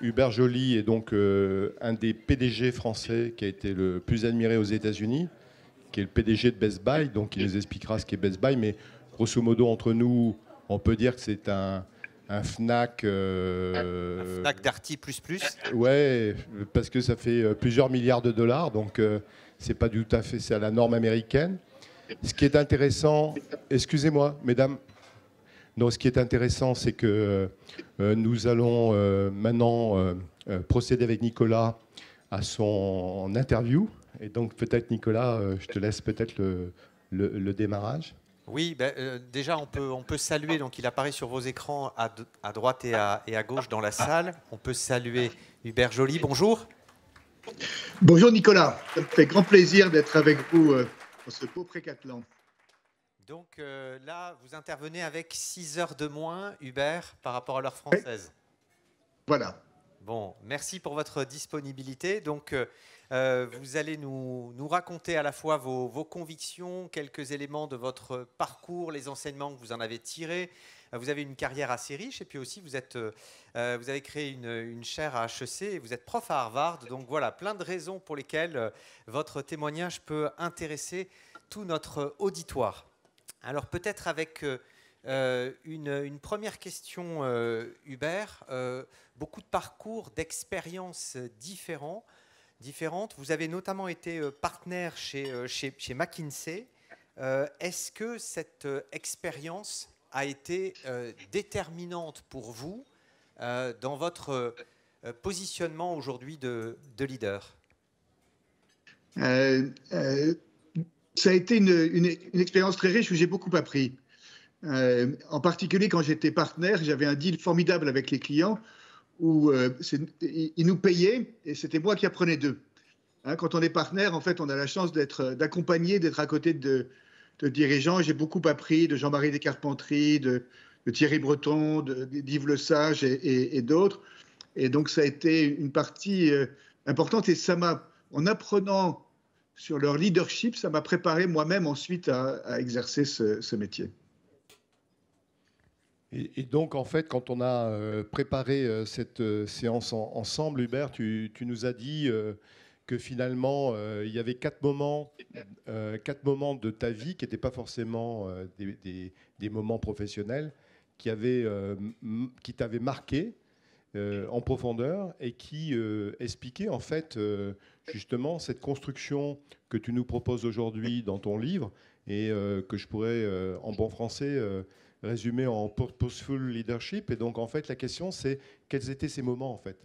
Hubert Joly est donc un des PDG français qui a été le plus admiré aux États-Unis, qui est le PDG de Best Buy, donc il nous expliquera ce qu'est Best Buy, mais grosso modo, entre nous, on peut dire que c'est un Fnac. Un Fnac Darty++. Ouais, parce que ça fait plusieurs milliards de dollars, donc c'est pas tout à fait, c'est à la norme américaine. Ce qui est intéressant, excusez-moi, mesdames. Donc, ce qui est intéressant, c'est que nous allons maintenant procéder avec Nicolas à son interview. Et donc, peut-être, Nicolas, je te laisse peut-être le démarrage. Oui, déjà, on peut saluer, donc il apparaît sur vos écrans à droite et à gauche dans la salle. On peut saluer Hubert Joly. Bonjour. Bonjour Nicolas, ça me fait grand plaisir d'être avec vous pour ce beau Précathlon. Donc là, vous intervenez avec 6 heures de moins, Hubert, par rapport à l'heure française. Voilà. Bon, merci pour votre disponibilité. Donc, vous allez nous raconter à la fois vos convictions, quelques éléments de votre parcours, les enseignements que vous en avez tirés. Vous avez une carrière assez riche et puis aussi vous avez créé une chaire à HEC et vous êtes prof à Harvard. Donc voilà, plein de raisons pour lesquelles votre témoignage peut intéresser tout notre auditoire. Alors peut-être avec une première question, Hubert. Beaucoup de parcours, d'expériences différentes. Vous avez notamment été partenaire chez McKinsey. Est-ce que cette expérience a été déterminante pour vous dans votre positionnement aujourd'hui de leader? Ça a été une expérience très riche où j'ai beaucoup appris. En particulier quand j'étais partenaire, j'avais un deal formidable avec les clients où ils nous payaient et c'était moi qui apprenais d'eux. Hein, quand on est partenaire, en fait, on a la chance d'accompagner, d'être à côté de dirigeants. J'ai beaucoup appris de Jean-Marie Descarpentries, de Thierry Breton, d'Yves Lesage et d'autres. Et donc, ça a été une partie importante et en apprenant sur leur leadership, ça m'a préparé moi-même ensuite à exercer ce métier. Et donc, en fait, quand on a préparé cette séance ensemble, Hubert, tu nous as dit que finalement, il y avait 4 moments de ta vie qui n'étaient pas forcément des moments professionnels, qui t'avaient marqué en profondeur et qui expliquaient en fait justement cette construction que tu nous proposes aujourd'hui dans ton livre et que je pourrais en bon français résumer en Purposeful Leadership. Et donc en fait la question c'est quels étaient ces moments en fait?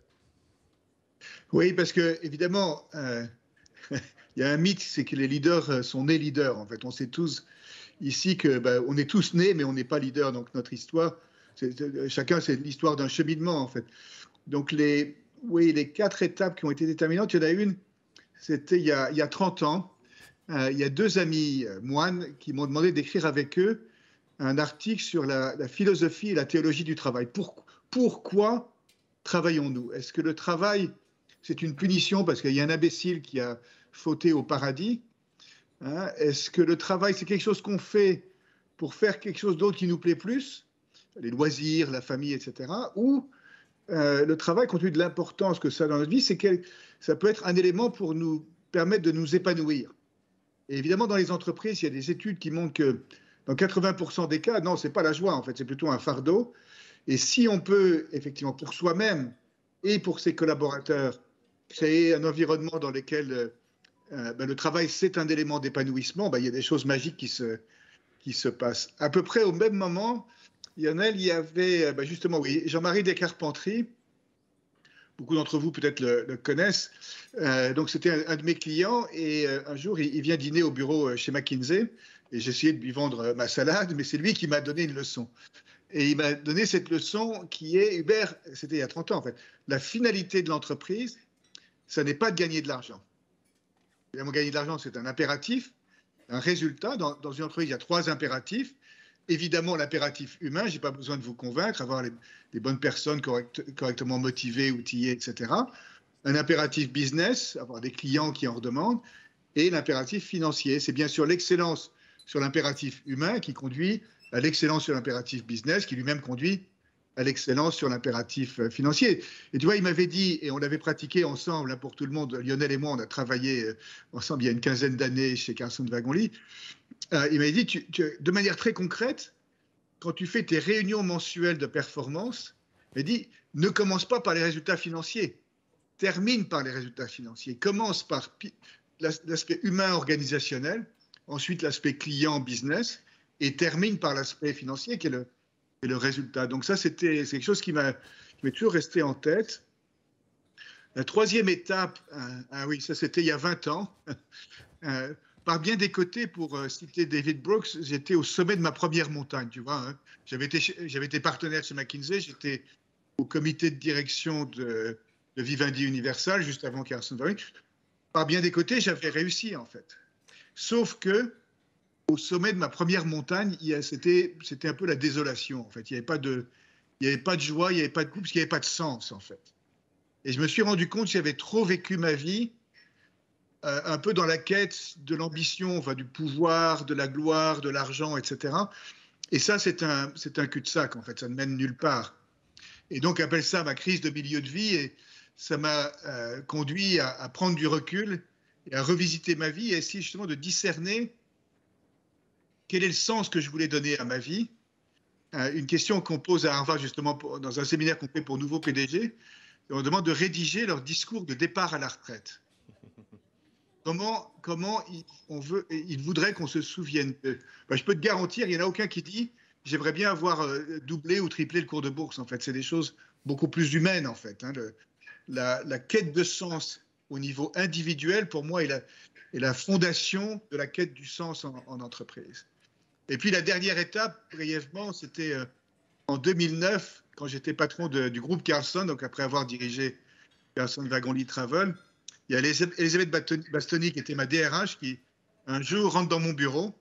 Oui, parce que évidemment il y a un mythe, c'est que les leaders sont nés leaders. En fait, on sait tous ici que on est tous nés, mais on n'est pas leader. Donc notre histoire, chacun c'est l'histoire d'un cheminement en fait. Donc les 4 étapes qui ont été déterminantes, il y en a une, c'était il y a 30 ans. Il y a 2 amis moines qui m'ont demandé d'écrire avec eux un article sur la philosophie et la théologie du travail. Pourquoi travaillons-nous? Est-ce que le travail, c'est une punition parce qu'il y a un imbécile qui a fauté au paradis, hein? Est-ce que le travail, c'est quelque chose qu'on fait pour faire quelque chose d'autre qui nous plaît plus, les loisirs, la famille, etc. Ou le travail, compte tenu de l'importance que ça a dans notre vie, c'est que ça peut être un élément pour nous permettre de nous épanouir. Et évidemment, dans les entreprises, il y a des études qui montrent que dans 80% des cas, non, ce n'est pas la joie, en fait, c'est plutôt un fardeau. Et si on peut, effectivement, pour soi-même et pour ses collaborateurs, créer un environnement dans lequel le travail, c'est un élément d'épanouissement, il y a des choses magiques qui se passent. À peu près au même moment, il y avait justement, oui, Jean-Marie Descarpentries. Beaucoup d'entre vous peut-être le connaissent. Donc c'était un de mes clients et un jour, il vient dîner au bureau chez McKinsey et j'ai essayé de lui vendre ma salade, mais c'est lui qui m'a donné une leçon. Et il m'a donné cette leçon qui est, Hubert, c'était il y a 30 ans en fait, la finalité de l'entreprise, ça n'est pas de gagner de l'argent. Évidemment, gagner de l'argent, c'est un impératif, un résultat. Dans une entreprise, il y a 3 impératifs. Évidemment, l'impératif humain, je n'ai pas besoin de vous convaincre, avoir les bonnes personnes correctement motivées, outillées, etc. Un impératif business, avoir des clients qui en redemandent. Et l'impératif financier, c'est bien sûr l'excellence sur l'impératif humain qui conduit à l'excellence sur l'impératif business, qui lui-même conduit à l'excellence sur l'impératif financier. Et tu vois, il m'avait dit, et on l'avait pratiqué ensemble, là, pour tout le monde, Lionel et moi, on a travaillé ensemble il y a une quinzaine d'années chez Carlson Wagonlit. Il m'avait dit, de manière très concrète, quand tu fais tes réunions mensuelles de performance, il m'a dit, ne commence pas par les résultats financiers, termine par les résultats financiers, commence par l'aspect humain organisationnel, ensuite l'aspect client business, et termine par l'aspect financier qui est le résultat. Donc ça, c'est quelque chose qui m'est toujours resté en tête. La troisième étape, oui, ça c'était il y a 20 ans. Par bien des côtés, pour citer David Brooks, j'étais au sommet de ma première montagne, tu vois. Hein. J'avais été partenaire chez McKinsey, j'étais au comité de direction de Vivendi Universal, juste avant Carlson Wagonlit. Par bien des côtés, j'avais réussi, en fait. Sauf que, au sommet de ma première montagne, c'était un peu la désolation, en fait. Il n'y avait pas de joie, il n'y avait pas de goût, parce qu'il n'y avait pas de sens, en fait. Et je me suis rendu compte que j'avais trop vécu ma vie un peu dans la quête de l'ambition, enfin, du pouvoir, de la gloire, de l'argent, etc. Et ça, c'est un cul-de-sac, en fait, ça ne mène nulle part. Et donc, appelle ça ma crise de milieu de vie, et ça m'a conduit à prendre du recul et à revisiter ma vie et essayer justement de discerner quel est le sens que je voulais donner à ma vie. Une question qu'on pose à Harvard, justement, dans un séminaire qu'on fait pour nouveaux PDG, on demande de rédiger leur discours de départ à la retraite. Comment ils voudraient qu'on se souvienne d'eux. Je peux te garantir, il n'y en a aucun qui dit « j'aimerais bien avoir doublé ou triplé le cours de bourse ». En fait, c'est des choses beaucoup plus humaines, en fait. Hein. La quête de sens au niveau individuel, pour moi, est la fondation de la quête du sens en entreprise. Et puis la dernière étape, brièvement, c'était en 2009, quand j'étais patron du groupe Carlson, donc après avoir dirigé Carlson Wagonlit Travel. Il y a Elisabeth Bastoni, qui était ma DRH, qui un jour rentre dans mon bureau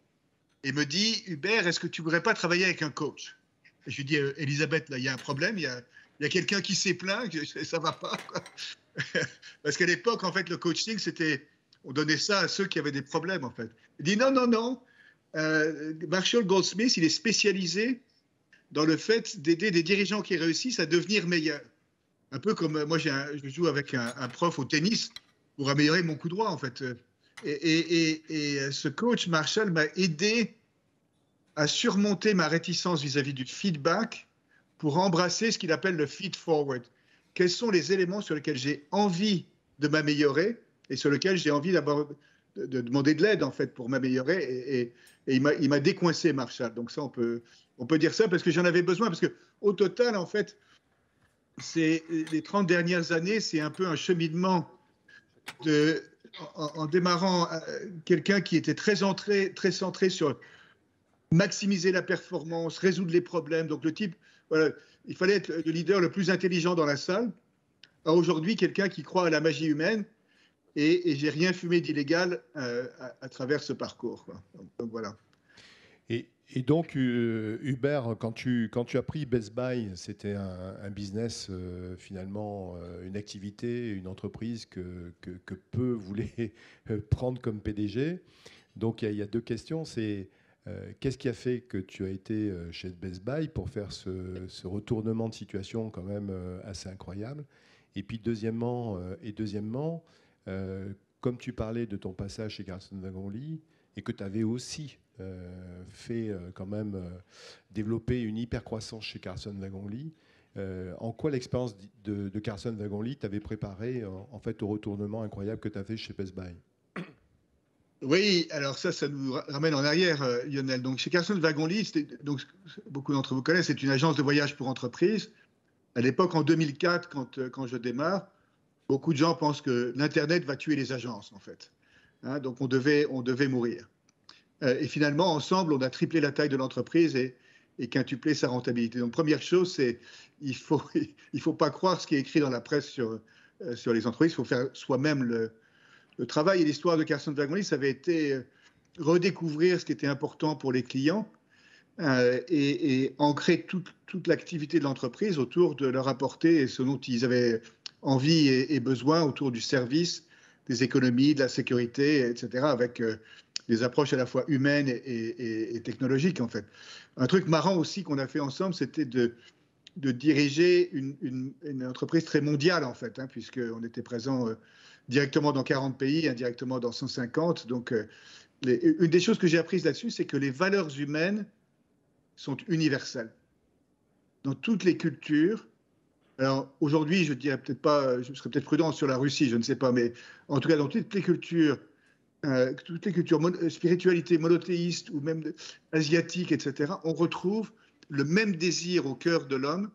et me dit « Hubert, est-ce que tu ne voudrais pas travailler avec un coach ?» Et je lui dis « Elisabeth, là, il y a un problème, il y a quelqu'un qui s'est plaint, ça ne va pas. » Parce qu'à l'époque, en fait, le coaching, on donnait ça à ceux qui avaient des problèmes, en fait. Il dit « Non, non, non. Marshall Goldsmith, il est spécialisé dans le fait d'aider des dirigeants qui réussissent à devenir meilleurs. » Un peu comme moi, je joue avec un prof au tennis pour améliorer mon coup droit, en fait. Et ce coach, Marshall, m'a aidé à surmonter ma réticence vis-à-vis du feedback pour embrasser ce qu'il appelle le feed forward. Quels sont les éléments sur lesquels j'ai envie de m'améliorer et sur lesquels j'ai envie de demander de l'aide, en fait, pour m'améliorer. Et il m'a décoincé, Marshall. Donc ça, on peut dire ça parce que j'en avais besoin. Parce qu'au total, en fait, les 30 dernières années, c'est un peu un cheminement en démarrant quelqu'un qui était très centré sur maximiser la performance, résoudre les problèmes. Donc le type, voilà, il fallait être le leader le plus intelligent dans la salle. À aujourd'hui, quelqu'un qui croit à la magie humaine et j'ai rien fumé d'illégal à travers ce parcours, quoi. Donc voilà. Et donc, Hubert, quand tu as pris Best Buy, c'était un business, finalement, une activité, une entreprise que peu voulaient prendre comme PDG. Donc, il y a deux questions. C'est qu'est-ce qui a fait que tu as été chez Best Buy pour faire ce retournement de situation quand même assez incroyable? Et puis, deuxièmement, comme tu parlais de ton passage chez Carlson Wagonlit et que tu avais aussi fait quand même développer une hyper-croissance chez Carlson Wagonlit, en quoi l'expérience de Carlson Wagonlit t'avait préparé en fait au retournement incroyable que tu as fait chez Best Buy? Oui, alors ça nous ramène en arrière, Lionel. Donc chez Carlson Wagonlit, donc beaucoup d'entre vous connaissent, c'est une agence de voyage pour entreprises. À l'époque, en 2004, quand je démarre, beaucoup de gens pensent que l'Internet va tuer les agences, en fait. Hein, donc on devait mourir. Et finalement, ensemble, on a triplé la taille de l'entreprise et quintuplé sa rentabilité. Donc, première chose, c'est il faut pas croire ce qui est écrit dans la presse sur les entreprises. Il faut faire soi-même le travail. Et l'histoire de Carlson Wagonlit, ça avait été redécouvrir ce qui était important pour les clients et ancrer toute l'activité de l'entreprise autour de leur apporter ce dont ils avaient envie et besoin autour du service, des économies, de la sécurité, etc., avec des approches à la fois humaines et technologiques, en fait. Un truc marrant aussi qu'on a fait ensemble, c'était de de diriger une entreprise très mondiale, en fait, hein, puisqu'on était présent directement dans 40 pays, indirectement dans 150. Donc, une des choses que j'ai apprises là-dessus, c'est que les valeurs humaines sont universelles. Dans toutes les cultures, alors aujourd'hui, je dirais peut-être pas, je serais peut-être prudent sur la Russie, je ne sais pas, mais en tout cas, dans toutes les cultures, spiritualité monothéiste ou même asiatique, etc., on retrouve le même désir au cœur de l'homme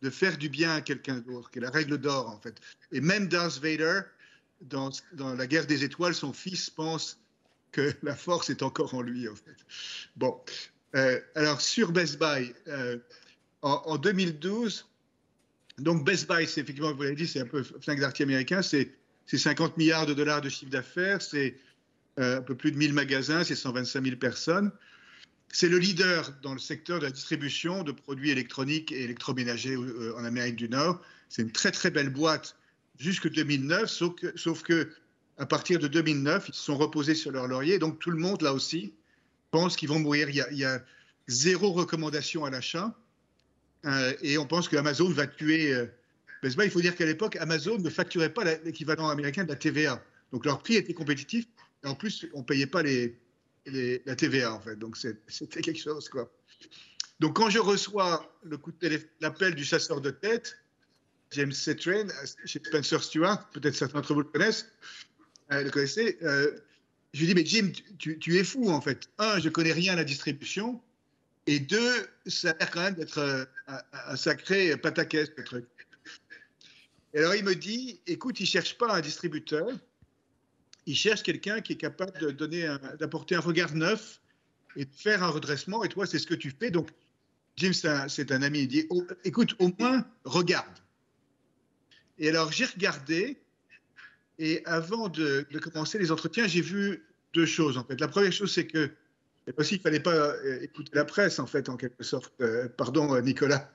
de faire du bien à quelqu'un d'autre, qui est la règle d'or, en fait. Et même Darth Vader, dans la guerre des étoiles, son fils pense que la force est encore en lui, en fait. Bon, alors sur Best Buy, en 2012, donc Best Buy, c'est effectivement, vous l'avez dit, c'est un peu flingue d'arty américain, c'est 50 milliards de dollars de chiffre d'affaires, c'est un peu plus de 1000 magasins, c'est 125 000 personnes. C'est le leader dans le secteur de la distribution de produits électroniques et électroménagers en Amérique du Nord. C'est une très très belle boîte jusque 2009, sauf que à partir de 2009, ils se sont reposés sur leur laurier. Donc tout le monde, là aussi, pense qu'ils vont mourir. Il y a zéro recommandation à l'achat. Et on pense que Amazon va tuer Best Buy. Il faut dire qu'à l'époque, Amazon ne facturait pas l'équivalent américain de la TVA. Donc leur prix était compétitif. Et en plus, on ne payait pas la TVA, en fait. Donc c'était quelque chose, quoi. Donc quand je reçois l'appel du chasseur de tête, James Cetran, chez Spencer Stuart, peut-être certains d'entre vous le connaissent, le connaissez, je lui dis, mais Jim, tu es fou, en fait. Un, je ne connais rien à la distribution. Et deux, ça a l'air quand même d'être un sacré pataquès, ce truc. Et alors, il me dit, écoute, il ne cherche pas un distributeur, il cherche quelqu'un qui est capable d'apporter un regard neuf et de faire un redressement. Et toi, c'est ce que tu fais. Donc, Jim, c'est un ami, il dit, écoute, au moins, regarde. Et alors, j'ai regardé, et avant de commencer les entretiens, j'ai vu deux choses, en fait. La première chose, c'est que aussi, il ne fallait pas écouter la presse, en fait, en quelque sorte. Pardon, Nicolas.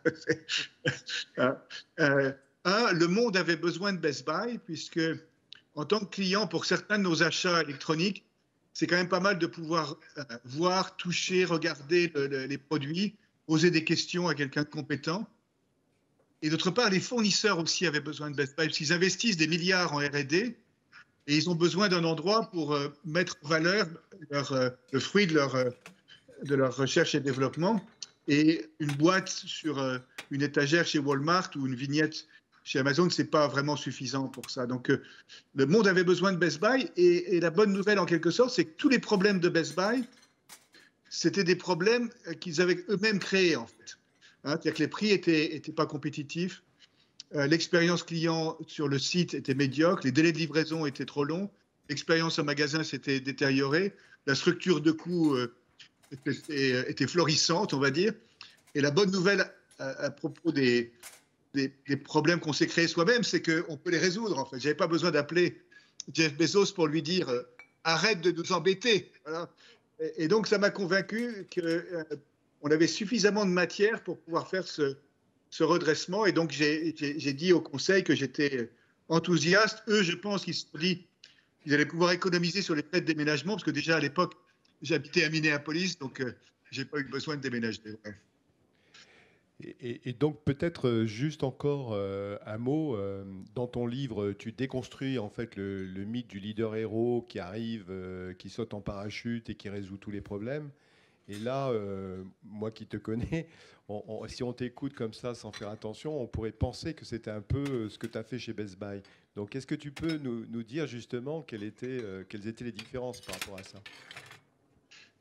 Le monde avait besoin de Best Buy, puisque, en tant que client, pour certains de nos achats électroniques, c'est quand même pas mal de pouvoir voir, toucher, regarder les produits, poser des questions à quelqu'un de compétent. Et d'autre part, les fournisseurs aussi avaient besoin de Best Buy, parce qu'ils investissent des milliards en R&D, et ils ont besoin d'un endroit pour mettre en valeur le fruit de leur recherche et développement. Et une boîte sur une étagère chez Walmart ou une vignette chez Amazon, ce n'est pas vraiment suffisant pour ça. Donc, le monde avait besoin de Best Buy. Et la bonne nouvelle, en quelque sorte, c'est que tous les problèmes de Best Buy, c'était des problèmes qu'ils avaient eux-mêmes créés, en fait. C'est-à-dire que les prix n'étaient pas compétitifs. L'expérience client sur le site était médiocre, les délais de livraison étaient trop longs, l'expérience en magasin s'était détériorée, la structure de coûts était florissante, on va dire. Et la bonne nouvelle à propos des problèmes qu'on s'est créés soi-même, c'est qu'on peut les résoudre, en fait. Je n'avais pas besoin d'appeler Jeff Bezos pour lui dire arrête de nous embêter. Voilà. Et donc, ça m'a convaincu qu'on avait suffisamment de matière pour pouvoir faire ce redressement. Et donc, j'ai dit au conseil que j'étais enthousiaste. Eux, je pense qu'ils se sont dit qu'ils allaient pouvoir économiser sur les frais de déménagement, parce que déjà, à l'époque, j'habitais à Minneapolis, donc je n'ai pas eu besoin de déménager. Ouais. Et donc, peut-être juste encore un mot. Dans ton livre, tu déconstruis en fait le mythe du leader héros qui arrive, qui saute en parachute et qui résout tous les problèmes. Et là, moi qui te connais, si on t'écoute comme ça sans faire attention, on pourrait penser que c'était un peu ce que tu as fait chez Best Buy. Donc, est-ce que tu peux nous dire justement quelles étaient les différences par rapport à ça ?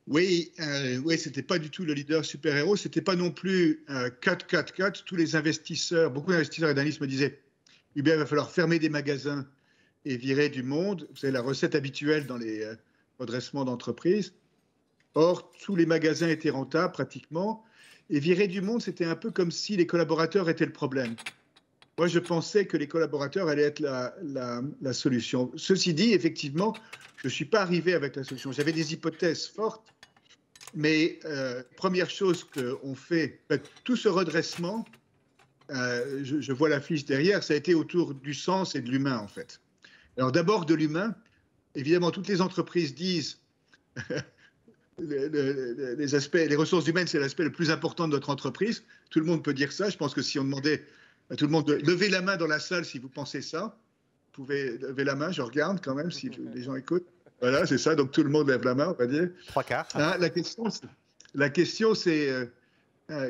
Oui, c'était pas du tout le leader super-héros, c'était pas non plus cut. Tous les investisseurs, beaucoup d'investisseurs et d'analystes me disaient il va falloir fermer des magasins et virer du monde. C'est la recette habituelle dans les redressements d'entreprise. Or, tous les magasins étaient rentables pratiquement. Et virer du monde, c'était un peu comme si les collaborateurs étaient le problème. Moi, je pensais que les collaborateurs allaient être la solution. Ceci dit, effectivement, je ne suis pas arrivé avec la solution. J'avais des hypothèses fortes. Mais première chose qu'on fait, tout ce redressement, je vois la fiche derrière, ça a été autour du sens et de l'humain, en fait. Alors d'abord de l'humain, évidemment, toutes les entreprises disent les ressources humaines, c'est l'aspect le plus important de notre entreprise. Tout le monde peut dire ça. Je pense que si on demandait à tout le monde de lever la main dans la salle si vous pensez ça, vous pouvez lever la main, je regarde quand même si les gens écoutent. Voilà, c'est ça. Donc tout le monde lève la main, on va dire. Trois quarts. Hein, la question, c'est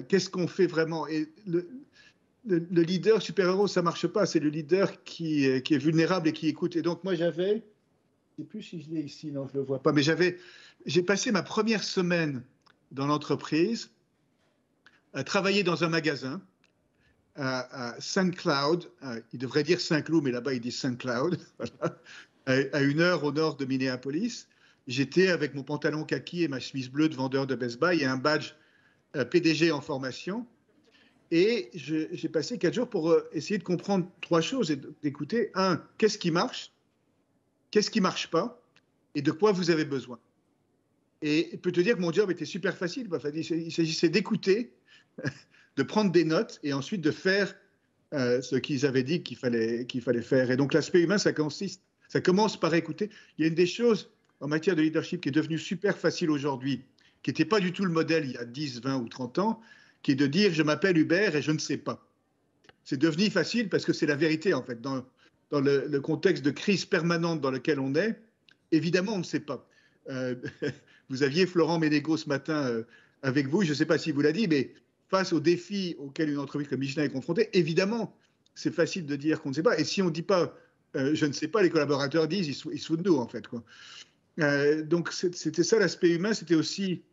qu'est-ce qu'on fait vraiment? Et le leader super-héros, ça ne marche pas. C'est le leader qui est vulnérable et qui écoute. Et donc moi, j'avais, je ne sais plus si je l'ai ici, non, je ne le vois pas, mais j'ai passé ma première semaine dans l'entreprise à travailler dans un magasin à St. Cloud, il devrait dire Saint-Cloud, mais là-bas il dit St. Cloud, voilà, à 1 heure au nord de Minneapolis. J'étais avec mon pantalon kaki et ma chemise bleue de vendeur de Best Buy et un badge PDG en formation. Et j'ai passé 4 jours pour essayer de comprendre 3 choses et d'écouter. 1, qu'est-ce qui marche? Qu'est-ce qui ne marche pas? Et de quoi vous avez besoin? Et je peux te dire que mon job était super facile. Il s'agissait d'écouter, de prendre des notes et ensuite de faire ce qu'ils avaient dit qu'il fallait faire. Et donc l'aspect humain, ça commence par écouter. Il y a une des choses en matière de leadership qui est devenue super facile aujourd'hui, qui n'était pas du tout le modèle il y a 10, 20 ou 30 ans, qui est de dire « je m'appelle Hubert et je ne sais pas ». C'est devenu facile parce que c'est la vérité en fait. Dans le contexte de crise permanente dans lequel on est, évidemment on ne sait pas. Vous aviez Florent Ménégo ce matin avec vous, je ne sais pas s'il vous l'a dit, mais face aux défis auxquels une entreprise comme Michelin est confrontée, évidemment, c'est facile de dire qu'on ne sait pas. Et si on ne dit pas je ne sais pas, les collaborateurs disent ils se foutent de nous, en fait, quoi. Donc, c'était ça l'aspect humain. C'était aussi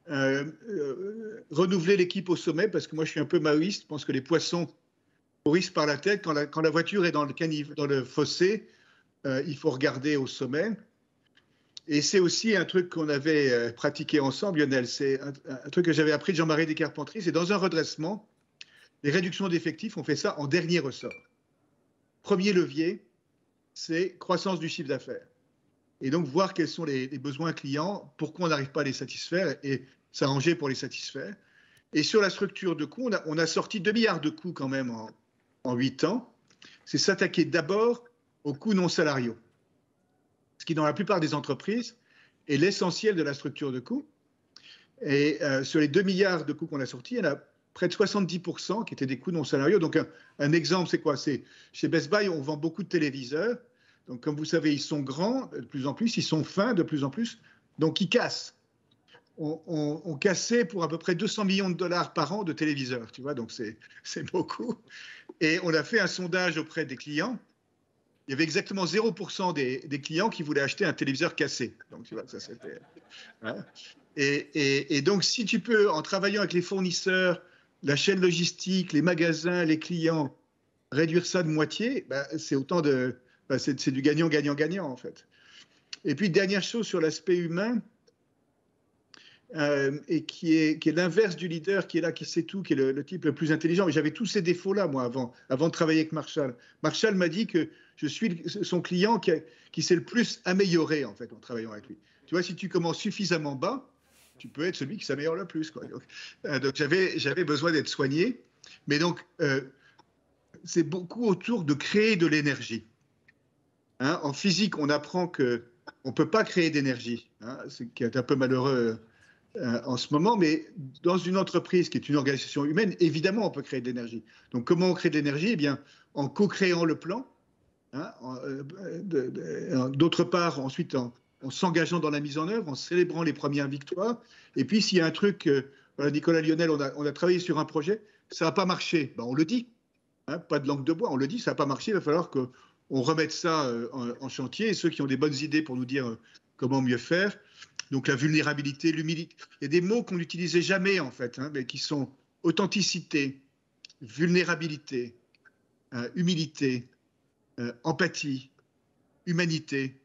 renouveler l'équipe au sommet, parce que moi, je suis un peu maoïste. Je pense que les poissons pourrissent par la tête. Quand la voiture est dans le fossé, il faut regarder au sommet. Et c'est aussi un truc qu'on avait pratiqué ensemble, Lionel. C'est un truc que j'avais appris de Jean-Marie Descarpentries. C'est dans un redressement, les réductions d'effectifs, on fait ça en dernier ressort. Premier levier, c'est croissance du chiffre d'affaires. Et donc, voir quels sont les besoins clients, pourquoi on n'arrive pas à les satisfaire et s'arranger pour les satisfaire. Et sur la structure de coûts, on a sorti 2 milliards de coûts quand même en 8 ans. C'est s'attaquer d'abord aux coûts non salariaux. Ce qui, dans la plupart des entreprises, est l'essentiel de la structure de coûts. Et sur les 2 milliards de coûts qu'on a sortis, il y en a près de 70% qui étaient des coûts non salariaux. Donc, un exemple, c'est quoi? C'est chez Best Buy, on vend beaucoup de téléviseurs. Donc, comme vous savez, ils sont grands de plus en plus, ils sont fins de plus en plus, donc ils cassent. On cassait pour à peu près 200 millions de dollars par an de téléviseurs, tu vois, donc c'est beaucoup. Et on a fait un sondage auprès des clients. Il y avait exactement 0% des clients qui voulaient acheter un téléviseur cassé. Donc, tu vois, ça c'était... Hein. Et donc, si tu peux, en travaillant avec les fournisseurs, la chaîne logistique, les magasins, les clients, réduire ça de moitié, ben, c'est autant de... Ben, c'est du gagnant-gagnant-gagnant, en fait. Et puis, dernière chose sur l'aspect humain, et qui est l'inverse du leader, qui est là, qui sait tout, qui est le type le plus intelligent. Mais j'avais tous ces défauts-là, moi, avant de travailler avec Marshall. Marshall m'a dit que je suis son client qui s'est le plus amélioré, en fait, en travaillant avec lui. Tu vois, si tu commences suffisamment bas, tu peux être celui qui s'améliore le plus, quoi. Donc j'avais besoin d'être soigné. Mais donc, c'est beaucoup autour de créer de l'énergie. Hein, en physique, on apprend qu'on ne peut pas créer d'énergie, hein, ce qui est un peu malheureux en ce moment, mais dans une entreprise qui est une organisation humaine, évidemment, on peut créer de l'énergie. Donc, comment on crée de l'énergie? Eh bien, en co-créant le plan, hein, d'autre part, ensuite, en s'engageant dans la mise en œuvre, en célébrant les premières victoires. Et puis, s'il y a un truc, voilà, Nicolas Lionel, on a travaillé sur un projet, ça n'a pas marché, ben, on le dit, hein, pas de langue de bois, on le dit, ça n'a pas marché, il va falloir qu'on remette ça en chantier. Et ceux qui ont des bonnes idées pour nous dire comment mieux faire, donc la vulnérabilité, l'humilité, il y a des mots qu'on n'utilisait jamais en fait, hein, mais qui sont authenticité, vulnérabilité, humilité, empathie, humanité.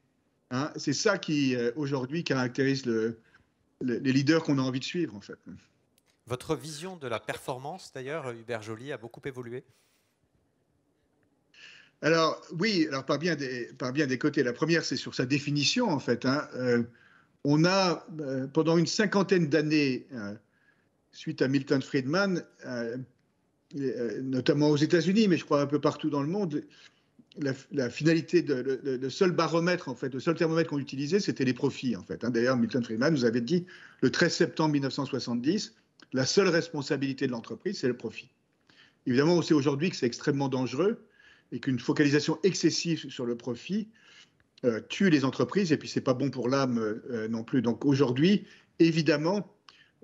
Hein, c'est ça qui aujourd'hui caractérise les leaders qu'on a envie de suivre en fait. Votre vision de la performance d'ailleurs, Hubert Joly, a beaucoup évolué? Alors oui, alors par bien des côtés. La première, c'est sur sa définition en fait. Hein. On a, pendant une 50aine d'années, suite à Milton Friedman, notamment aux États-Unis, mais je crois un peu partout dans le monde, la finalité, le seul baromètre, en fait, le seul thermomètre qu'on utilisait, c'était les profits, en fait. Hein. D'ailleurs, Milton Friedman nous avait dit, le 13 septembre 1970, la seule responsabilité de l'entreprise, c'est le profit. Évidemment, on sait aujourd'hui que c'est extrêmement dangereux et qu'une focalisation excessive sur le profit tue les entreprises, et puis c'est pas bon pour l'âme non plus. Donc aujourd'hui, évidemment,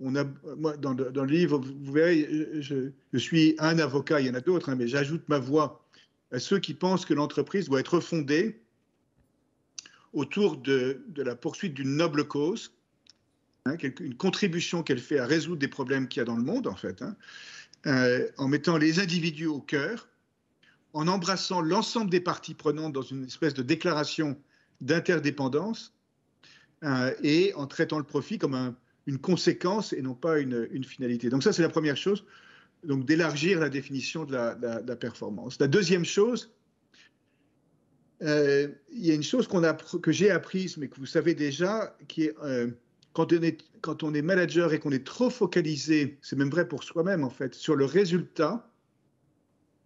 moi, dans le livre, vous verrez, je suis un avocat, il y en a d'autres, hein, mais j'ajoute ma voix à ceux qui pensent que l'entreprise doit être fondée autour de la poursuite d'une noble cause, hein, une contribution qu'elle fait à résoudre des problèmes qu'il y a dans le monde, en fait, hein, en mettant les individus au cœur, en embrassant l'ensemble des parties prenantes dans une espèce de déclaration d'interdépendance, et en traitant le profit comme une conséquence et non pas une finalité. Donc ça, c'est la première chose, donc d'élargir la définition de la performance. La deuxième chose, il y a une chose que j'ai apprise, mais que vous savez déjà, qui est quand on est manager et qu'on est trop focalisé, c'est même vrai pour soi-même en fait, sur le résultat,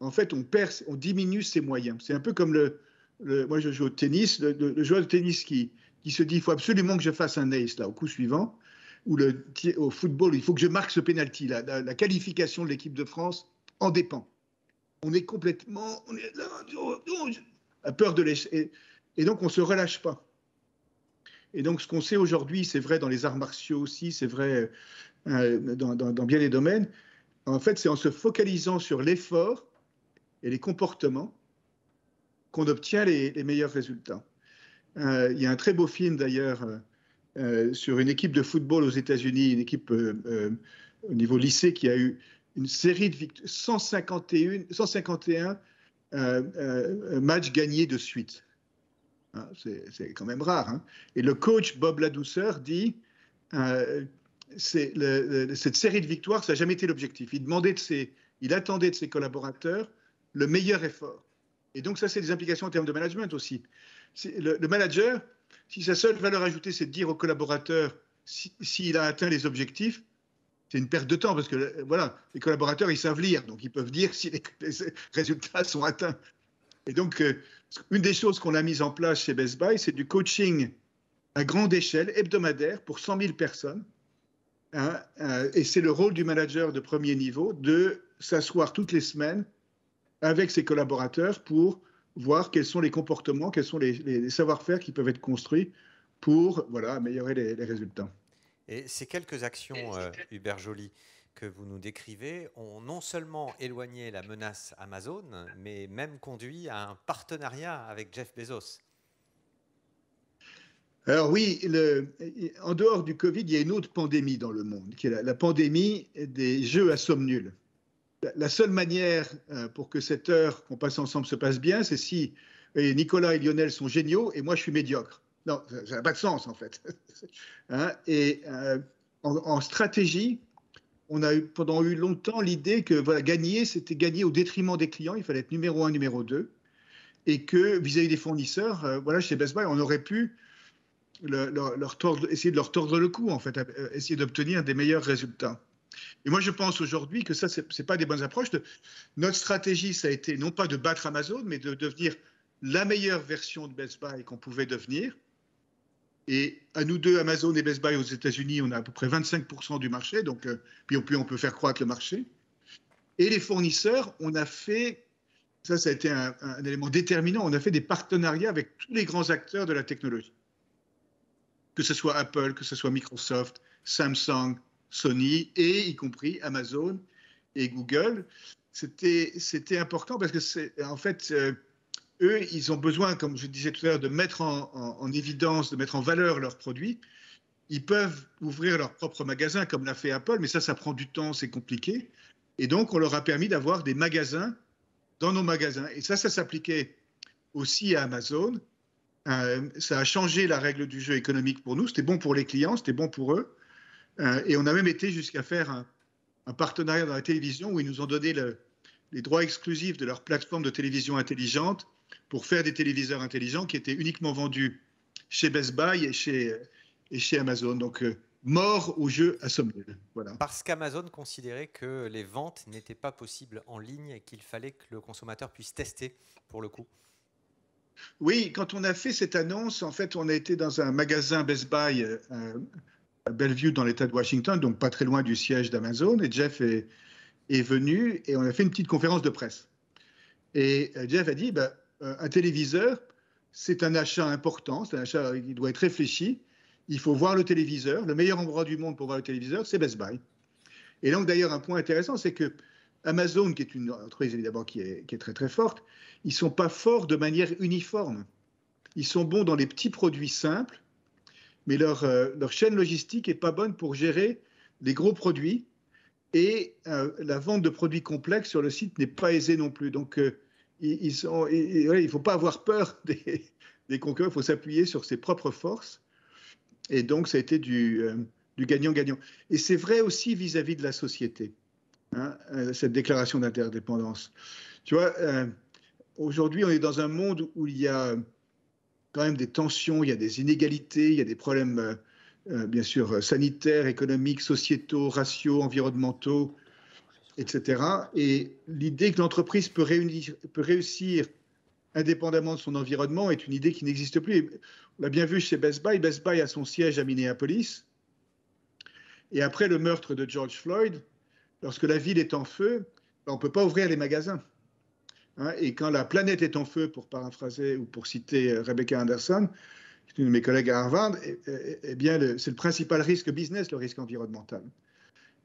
en fait, on diminue ses moyens. C'est un peu comme moi je joue au tennis, le joueur de tennis qui se dit il faut absolument que je fasse un ace là, au coup suivant, ou au football, il faut que je marque ce penalty. La qualification de l'équipe de France en dépend. On est complètement à peur de l'échec. Et donc, on ne se relâche pas. Et donc, ce qu'on sait aujourd'hui, c'est vrai dans les arts martiaux aussi, c'est vrai dans bien des domaines, en fait, c'est en se focalisant sur l'effort et les comportements qu'on obtient les meilleurs résultats. Il y a un très beau film, d'ailleurs, sur une équipe de football aux États-Unis, une équipe au niveau lycée qui a eu une série de 151 matchs gagnés de suite. Hein, c'est quand même rare. Hein. Et le coach Bob Ladouceur dit cette série de victoires, ça n'a jamais été l'objectif. Il attendait de ses collaborateurs le meilleur effort. Et donc ça, c'est des implications en termes de management aussi. Le manager, si sa seule valeur ajoutée, c'est de dire aux collaborateurs s'il a atteint les objectifs, c'est une perte de temps parce que voilà, les collaborateurs, ils savent lire, donc ils peuvent dire si les résultats sont atteints. Et donc, une des choses qu'on a mises en place chez Best Buy, c'est du coaching à grande échelle, hebdomadaire, pour 100 000 personnes. Hein, et c'est le rôle du manager de premier niveau de s'asseoir toutes les semaines avec ses collaborateurs pour voir quels sont les comportements, quels sont les savoir-faire qui peuvent être construits pour améliorer les résultats. Et ces quelques actions, Hubert Joly, que vous nous décrivez, ont non seulement éloigné la menace Amazon, mais même conduit à un partenariat avec Jeff Bezos. Alors oui, en dehors du Covid, il y a une autre pandémie dans le monde, qui est la pandémie des jeux à somme nulle. La seule manière pour que cette heure qu'on passe ensemble se passe bien, c'est si Nicolas et Lionel sont géniaux et moi je suis médiocre. Non, ça n'a pas de sens en fait. Hein, et en stratégie, on a pendant longtemps l'idée que gagner, c'était gagner au détriment des clients. Il fallait être numéro 1, numéro 2. Et que vis-à-vis des fournisseurs, chez Best Buy, on aurait pu essayer de leur tordre le cou, en fait, essayer d'obtenir des meilleurs résultats. Et moi, je pense aujourd'hui que ça, ce n'est pas des bonnes approches. Notre stratégie, ça a été non pas de battre Amazon, mais de devenir la meilleure version de Best Buy qu'on pouvait devenir. Et à nous deux, Amazon et Best Buy aux États-Unis, on a à peu près 25% du marché, donc puis on peut faire croître le marché. Et les fournisseurs, on a fait, ça a été un élément déterminant, on a fait des partenariats avec tous les grands acteurs de la technologie. Que ce soit Apple, que ce soit Microsoft, Samsung, Sony, et y compris Amazon et Google. C'était important parce que en fait, eux, ils ont besoin, comme je disais tout à l'heure, de mettre en évidence, de mettre en valeur leurs produits. Ils peuvent ouvrir leur propre magasin, comme l'a fait Apple, mais ça prend du temps, c'est compliqué. Et donc, on leur a permis d'avoir des magasins dans nos magasins. Et ça s'appliquait aussi à Amazon. Ça a changé la règle du jeu économique pour nous. C'était bon pour les clients, c'était bon pour eux. Et on a même été jusqu'à faire un partenariat dans la télévision où ils nous ont donné les droits exclusifs de leur plateforme de télévision intelligente pour faire des téléviseurs intelligents qui étaient uniquement vendus chez Best Buy et chez Amazon. Donc, mort au jeu à somme nulle. Voilà. Parce qu'Amazon considérait que les ventes n'étaient pas possibles en ligne et qu'il fallait que le consommateur puisse tester pour le coup. Oui, quand on a fait cette annonce, en fait, on a été dans un magasin Best Buy à Bellevue, dans l'État de Washington, donc pas très loin du siège d'Amazon. Et Jeff est venu et on a fait une petite conférence de presse. Et Jeff a dit, bah, un téléviseur, c'est un achat important, c'est un achat qui doit être réfléchi. Il faut voir le téléviseur. Le meilleur endroit du monde pour voir le téléviseur, c'est Best Buy. Et donc, d'ailleurs, un point intéressant, c'est que Amazon, qui est une entreprise évidemment qui est très très forte, ils ne sont pas forts de manière uniforme. Ils sont bons dans les petits produits simples, mais leur chaîne logistique n'est pas bonne pour gérer les gros produits. Et la vente de produits complexes sur le site n'est pas aisée non plus. Donc, il ne faut pas avoir peur des concurrents, il faut s'appuyer sur ses propres forces. Et donc, ça a été du gagnant-gagnant. Et c'est vrai aussi vis-à-vis de la société, hein, cette déclaration d'interdépendance. Tu vois, aujourd'hui, on est dans un monde où il y a quand même des tensions, il y a des inégalités, il y a des problèmes, bien sûr, sanitaires, économiques, sociétaux, raciaux, environnementaux, etc. Et l'idée que l'entreprise peut réussir indépendamment de son environnement est une idée qui n'existe plus. On l'a bien vu chez Best Buy. Best Buy a son siège à Minneapolis. Et après le meurtre de George Floyd, lorsque la ville est en feu, on ne peut pas ouvrir les magasins. Hein, et quand la planète est en feu, pour paraphraser ou pour citer Rebecca Anderson, qui est une de mes collègues à Harvard, eh bien, c'est le principal risque business, le risque environnemental.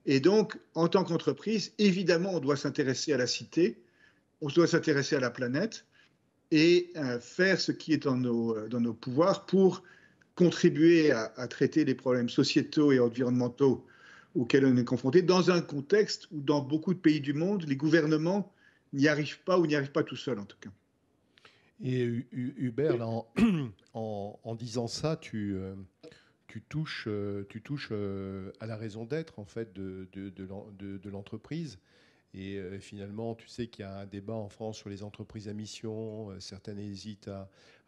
Et donc, en tant qu'entreprise, évidemment, on doit s'intéresser à la cité, on doit s'intéresser à la planète et faire ce qui est dans nos pouvoirs pour contribuer à traiter les problèmes sociétaux et environnementaux auxquels on est confronté, dans un contexte où, dans beaucoup de pays du monde, les gouvernements n'y arrivent pas ou n'y arrivent pas tout seuls, en tout cas. Et Hubert, là, en disant ça, tu touches à la raison d'être en fait de l'entreprise. Et finalement, tu sais qu'il y a un débat en France sur les entreprises à mission. Certaines hésitent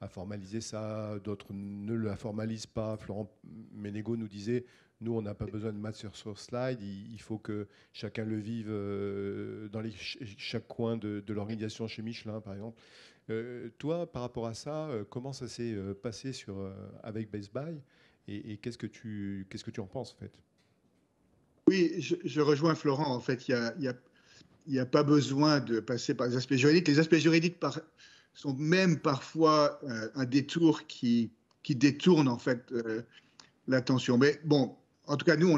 à formaliser ça, d'autres ne la formalisent pas. Florent Ménégo nous disait, nous, on n'a pas besoin de mettre sur slide. Il faut que chacun le vive dans chaque coin de l'organisation chez Michelin, par exemple. Toi, par rapport à ça, comment ça s'est passé avec Best Buy et qu'est-ce que tu en penses, en fait? Oui, je rejoins Florent. En fait, il n'y a pas besoin de passer par les aspects juridiques. Les aspects juridiques sont même parfois un détour qui détourne en fait l'attention. Mais bon, en tout cas, nous,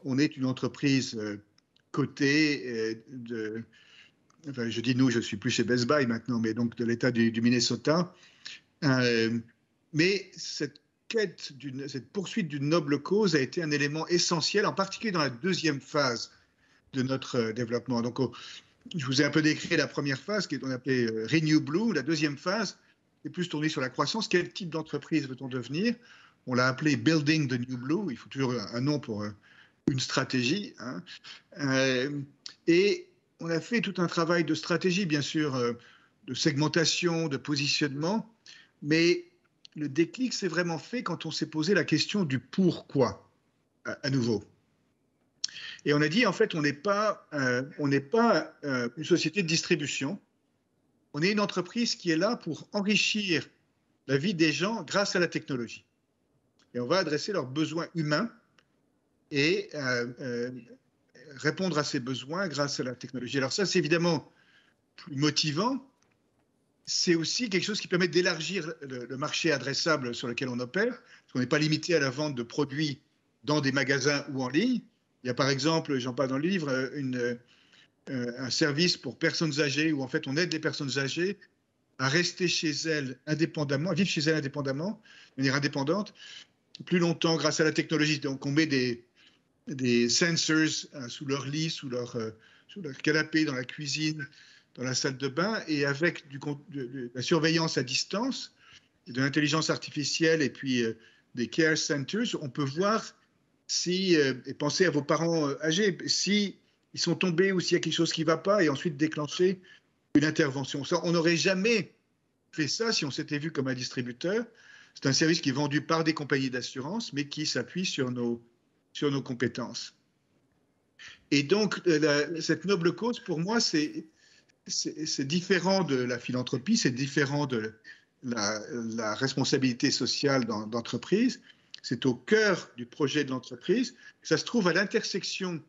on est une entreprise cotée enfin, je dis nous, je ne suis plus chez Best Buy maintenant, mais donc de l'État du Minnesota. Mais cette poursuite d'une noble cause a été un élément essentiel, en particulier dans la deuxième phase de notre développement. Donc, je vous ai un peu décrit la première phase, qu'on appelait Renew Blue. La deuxième phase est plus tournée sur la croissance. Quel type d'entreprise veut-on devenir? On l'a appelé Building the New Blue. Il faut toujours un nom pour une stratégie. Hein. Et on a fait tout un travail de stratégie, bien sûr, de segmentation, de positionnement. Mais le déclic s'est vraiment fait quand on s'est posé la question du pourquoi, à nouveau. Et on a dit, en fait, on n'est pas une société de distribution. On est une entreprise qui est là pour enrichir la vie des gens grâce à la technologie. Et on va adresser leurs besoins humains et répondre à ces besoins grâce à la technologie. Alors ça, c'est évidemment plus motivant. C'est aussi quelque chose qui permet d'élargir le marché adressable sur lequel on opère, parce qu'on n'est pas limité à la vente de produits dans des magasins ou en ligne. Il y a par exemple, j'en parle dans le livre, un service pour personnes âgées où en fait on aide les personnes âgées à rester chez elles indépendamment, à vivre chez elles indépendamment, de manière indépendante, plus longtemps grâce à la technologie. Donc on met des sensors sous leur lit, sous leur canapé, dans la cuisine, dans la salle de bain, et avec de la surveillance à distance, de l'intelligence artificielle et puis des care centers, on peut voir et penser à vos parents âgés, si ils sont tombés ou s'il y a quelque chose qui ne va pas, et ensuite déclencher une intervention. Ça, on n'aurait jamais fait ça si on s'était vu comme un distributeur. C'est un service qui est vendu par des compagnies d'assurance, mais qui s'appuie sur nos compétences. Et donc, cette noble cause, pour moi, c'est différent de la philanthropie, c'est différent de la responsabilité sociale d'entreprise. C'est au cœur du projet de l'entreprise. Ça se trouve à l'intersection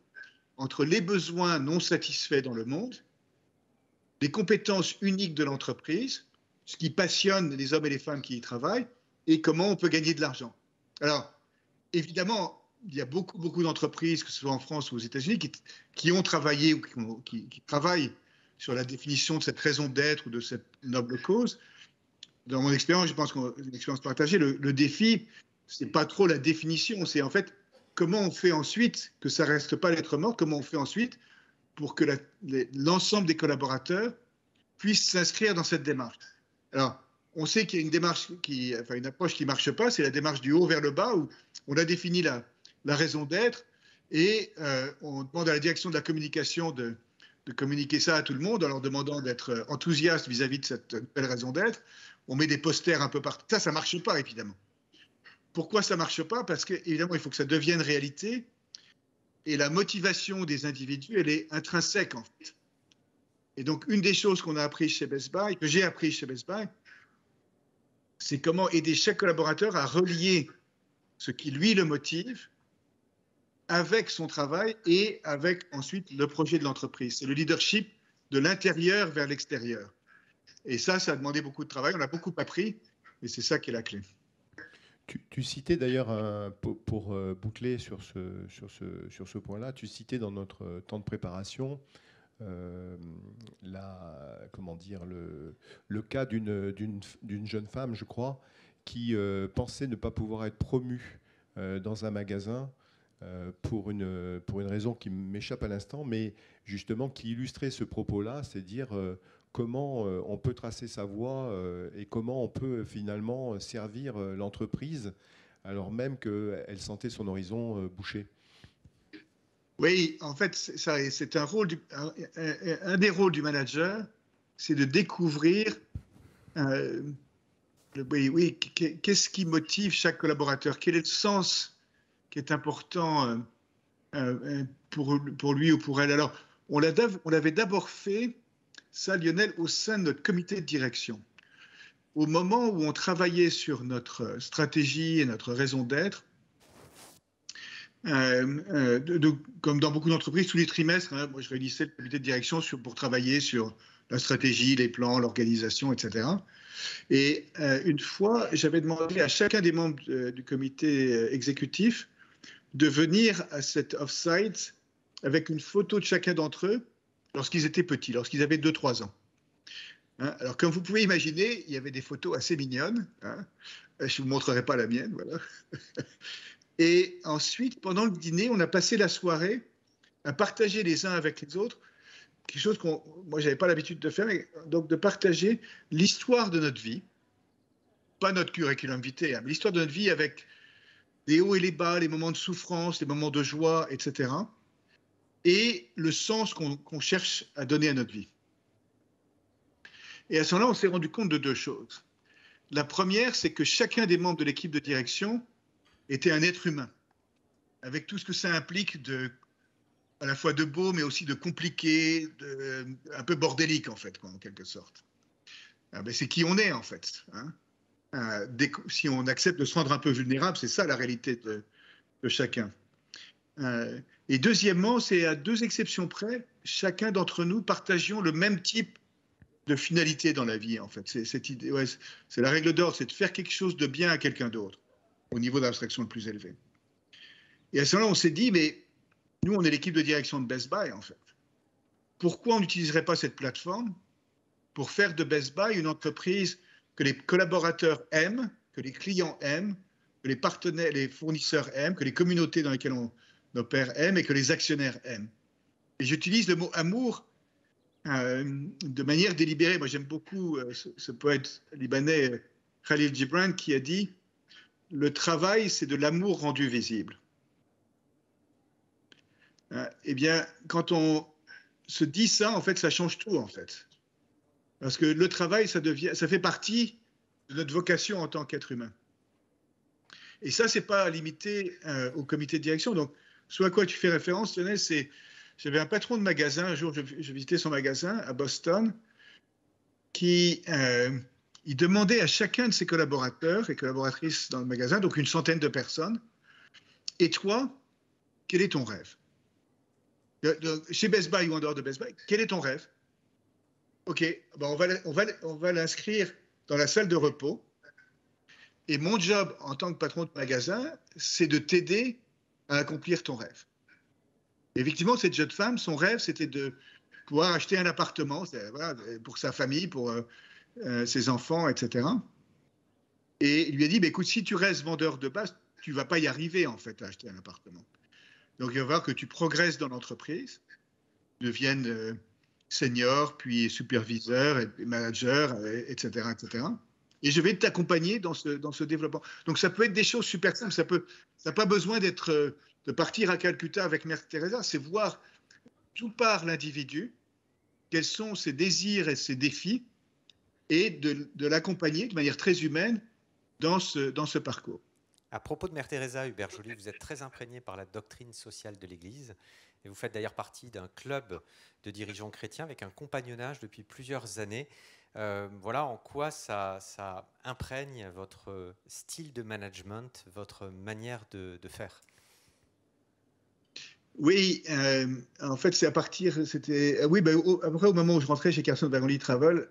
entre les besoins non satisfaits dans le monde, les compétences uniques de l'entreprise, ce qui passionne les hommes et les femmes qui y travaillent, et comment on peut gagner de l'argent. Alors, évidemment, il y a beaucoup d'entreprises, que ce soit en France ou aux États-Unis, qui ont travaillé ou qui travaillent sur la définition de cette raison d'être ou de cette noble cause. Dans mon expérience, je pense qu'une expérience partagée, le défi, ce n'est pas trop la définition, c'est en fait comment on fait ensuite que ça ne reste pas lettre morte, comment on fait ensuite pour que l'ensemble des collaborateurs puissent s'inscrire dans cette démarche. Alors, on sait qu'il y a une approche qui ne marche pas, c'est la démarche du haut vers le bas, où on a défini la raison d'être et on demande à la direction de la communication de communiquer ça à tout le monde en leur demandant d'être enthousiaste vis-à-vis de cette nouvelle raison d'être. On met des posters un peu partout. Ça ne marche pas, évidemment. Pourquoi ça ne marche pas? Parce qu'évidemment, il faut que ça devienne réalité. Et la motivation des individus, elle est intrinsèque, en fait. Et donc, une des choses qu'on a appris chez Best Buy, que j'ai appris chez Best Buy, c'est comment aider chaque collaborateur à relier ce qui, lui, le motive avec son travail et avec ensuite le projet de l'entreprise. C'est le leadership de l'intérieur vers l'extérieur. Et ça a demandé beaucoup de travail. On a beaucoup appris, et c'est ça qui est la clé. Tu citais d'ailleurs, pour boucler sur ce point-là, tu citais dans notre temps de préparation comment dire, le cas d'une jeune femme, je crois, qui pensait ne pas pouvoir être promue dans un magasin pour une raison qui m'échappe à l'instant, mais justement qui illustrait ce propos-là, c'est dire comment on peut tracer sa voie et comment on peut finalement servir l'entreprise alors même qu'elle sentait son horizon bouché. Oui, en fait, c'est un des rôles du manager, c'est de découvrir qu'est-ce qui motive chaque collaborateur, quel est le sens qui est important pour lui ou pour elle. Alors, on l'avait d'abord fait, ça, Lionel, au sein de notre comité de direction. Au moment où on travaillait sur notre stratégie et notre raison d'être, comme dans beaucoup d'entreprises, tous les trimestres, moi je réunissais le comité de direction pour travailler sur la stratégie, les plans, l'organisation, etc. Et une fois, j'avais demandé à chacun des membres du comité exécutif de venir à cet off-site avec une photo de chacun d'entre eux lorsqu'ils étaient petits, lorsqu'ils avaient 2-3 ans. Alors, comme vous pouvez imaginer, il y avait des photos assez mignonnes. Je ne vous montrerai pas la mienne, voilà. Et ensuite, pendant le dîner, on a passé la soirée à partager les uns avec les autres quelque chose que moi, je n'avais pas l'habitude de faire, donc de partager l'histoire de notre vie, pas notre curriculum vitae, mais l'histoire de notre vie avec les hauts et les bas, les moments de souffrance, les moments de joie, etc. Et le sens qu'on cherche à donner à notre vie. Et à ce moment-là, on s'est rendu compte de deux choses. La première, c'est que chacun des membres de l'équipe de direction était un être humain, avec tout ce que ça implique à la fois de beau, mais aussi de compliqué, un peu bordélique, en fait, en quelque sorte. C'est qui on est, en fait. Si on accepte de se rendre un peu vulnérable, c'est ça la réalité de chacun. Et deuxièmement, c'est à deux exceptions près, chacun d'entre nous partagions le même type de finalité dans la vie, en fait. C'est la règle d'or, c'est de faire quelque chose de bien à quelqu'un d'autre, au niveau d'abstraction le plus élevé. Et à ce moment-là, on s'est dit, mais nous, on est l'équipe de direction de Best Buy, en fait. Pourquoi on n'utiliserait pas cette plateforme pour faire de Best Buy une entreprise que les collaborateurs aiment, que les clients aiment, que les partenaires, les fournisseurs aiment, que les communautés dans lesquelles on opère aiment et que les actionnaires aiment. Et j'utilise le mot amour de manière délibérée. Moi, j'aime beaucoup ce poète libanais Khalil Gibran qui a dit « Le travail, c'est de l'amour rendu visible ». Eh bien, quand on se dit ça, en fait, ça change tout, en fait. Parce que le travail, ça fait partie de notre vocation en tant qu'être humain. Et ça, c'est pas limité au comité de direction. Donc, ce à quoi tu fais référence, Lionel, c'est... J'avais un patron de magasin, un jour, je visitais son magasin à Boston, qui il demandait à chacun de ses collaborateurs et collaboratrices dans le magasin, donc une centaine de personnes, et toi, quel est ton rêve? Chez Best Buy ou en dehors de Best Buy, quel est ton rêve? OK, ben on va l'inscrire dans la salle de repos. Et mon job en tant que patron de magasin, c'est de t'aider à accomplir ton rêve. Et effectivement, cette jeune femme, son rêve, c'était de pouvoir acheter un appartement, voilà, pour sa famille, pour ses enfants, etc. Et il lui a dit, bah, écoute, si tu restes vendeur de base, tu ne vas pas y arriver en fait à acheter un appartement. Donc il va falloir que tu progresses dans l'entreprise, deviennes senior, puis superviseur, et manager, etc., etc. Et je vais t'accompagner dans ce développement. Donc ça peut être des choses super simples. Ça n'a pas besoin de partir à Calcutta avec Mère Teresa. C'est voir tout par l'individu, quels sont ses désirs et ses défis, et de l'accompagner de manière très humaine dans ce parcours. À propos de Mère Teresa, Hubert Joly, vous êtes très imprégné par la doctrine sociale de l'Église et vous faites d'ailleurs partie d'un club de dirigeants chrétiens avec un compagnonnage depuis plusieurs années. Voilà en quoi ça imprègne votre style de management, votre manière de faire. Oui, en fait, c'est à partir, oui, après au moment où je rentrais chez Carson Wagonlit Travel,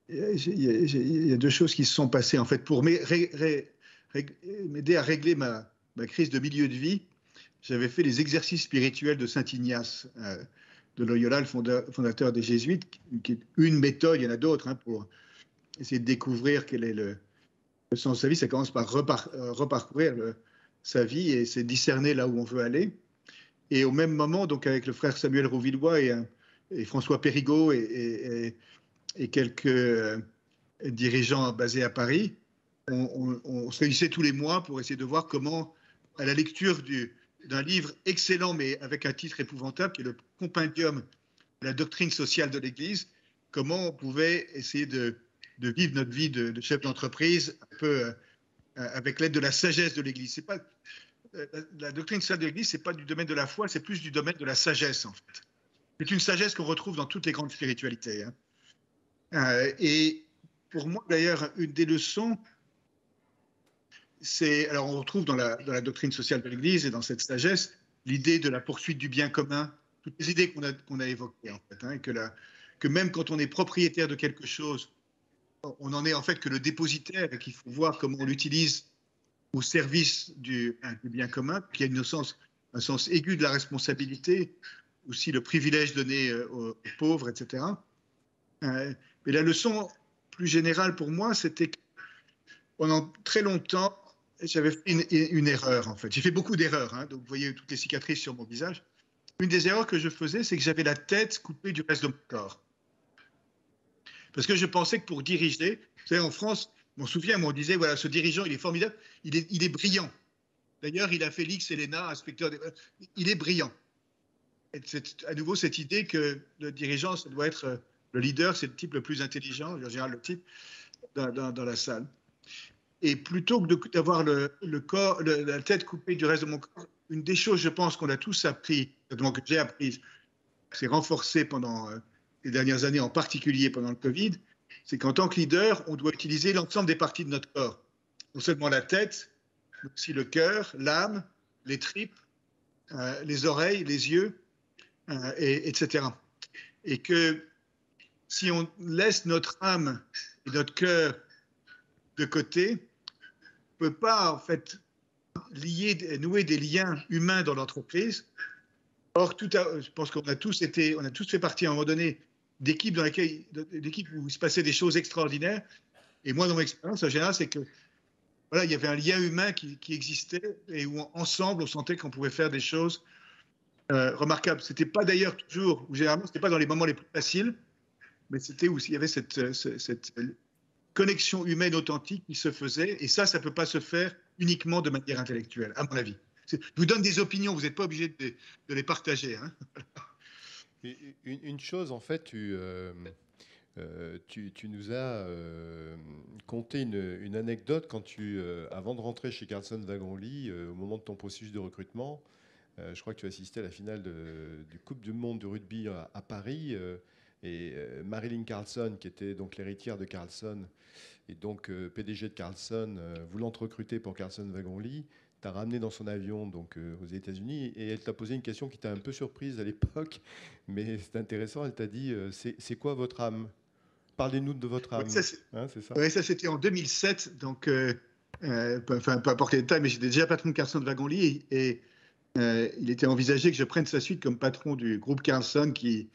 il y a deux choses qui se sont passées en fait pour m'aider à régler ma crise de milieu de vie. J'avais fait les exercices spirituels de Saint Ignace de Loyola, le fondateur des Jésuites, qui est une méthode, il y en a d'autres, hein, pour essayer de découvrir quel est le sens de sa vie. Ça commence par reparcourir sa vie et c'est discerner là où on veut aller. Et au même moment, donc avec le frère Samuel Rouvillois et François Périgaud et quelques dirigeants basés à Paris, on se réunissait tous les mois pour essayer de voir comment, à la lecture d'un livre excellent, mais avec un titre épouvantable, qui est le Compendium de la doctrine sociale de l'Église, comment on pouvait essayer de vivre notre vie de chef d'entreprise un peu avec l'aide de la sagesse de l'Église. C'est pas la doctrine sociale de l'Église, c'est pas du domaine de la foi, c'est plus du domaine de la sagesse en fait. C'est une sagesse qu'on retrouve dans toutes les grandes spiritualités. Hein. Et pour moi, d'ailleurs, une des leçons, alors on retrouve dans la doctrine sociale de l'Église et dans cette sagesse l'idée de la poursuite du bien commun, toutes les idées qu'on a évoquées en fait, hein, et que même quand on est propriétaire de quelque chose, on n'en est en fait que le dépositaire et qu'il faut voir comment on l'utilise au service du bien commun, qu'il y a un sens aigu de la responsabilité, aussi le privilège donné aux pauvres, etc. Mais la leçon plus générale pour moi, c'était que pendant très longtemps, j'avais fait une erreur en fait. J'ai fait beaucoup d'erreurs, hein, donc vous voyez toutes les cicatrices sur mon visage. Une des erreurs que je faisais, c'est que j'avais la tête coupée du reste de mon corps. Parce que je pensais que pour diriger, vous savez, en France, je m'en souviens, on disait, voilà, ce dirigeant, il est formidable, il est brillant. D'ailleurs, il a fait l'X et l'ENA, inspecteur il est brillant. Et c'est à nouveau cette idée que le dirigeant, ça doit être le leader, c'est le type le plus intelligent, en général le type, dans la salle. Et plutôt que d'avoir la tête coupée du reste de mon corps, une des choses, je pense, qu'on a tous appris, que j'ai appris, c'est renforcé pendant les dernières années, en particulier pendant le Covid, c'est qu'en tant que leader, on doit utiliser l'ensemble des parties de notre corps. Non seulement la tête, mais aussi le cœur, l'âme, les tripes, les oreilles, les yeux, etc. Et que si on laisse notre âme et notre cœur de côté, on ne peut pas en fait nouer des liens humains dans l'entreprise. Or, je pense qu'on a tous fait partie à un moment donné d'équipes où il se passait des choses extraordinaires. Et moi, dans mon expérience, en général, c'est que voilà, il y avait un lien humain qui existait et où ensemble, on sentait qu'on pouvait faire des choses remarquables. C'était pas d'ailleurs toujours, ou généralement, c'était pas dans les moments les plus faciles, mais c'était où il y avait cette connexion humaine authentique qui se faisait. Et ça peut pas se faire uniquement de manière intellectuelle, à mon avis. Je vous donne des opinions, vous n'êtes pas obligé de les partager. Hein. Une chose, en fait, tu nous as conté une anecdote quand avant de rentrer chez Carlson Wagonlit, au moment de ton processus de recrutement, je crois que tu assistais à la finale du Coupe du Monde de rugby à Paris. Et Marilyn Carlson, qui était donc l'héritière de Carlson, et donc PDG de Carlson, voulant te recruter pour Carlson Wagonlit, t'a ramené dans son avion donc, aux États-Unis, et elle t'a posé une question qui t'a un peu surprise à l'époque, mais c'est intéressant, elle t'a dit c'est quoi votre âme? Parlez-nous de votre Oui, âme. Hein, c'est ça? ouais, ça c'était en 2007, donc enfin, peu importe les détails, mais j'étais déjà patron de Carlson Wagonlit et il était envisagé que je prenne sa suite comme patron du groupe Carlson qui,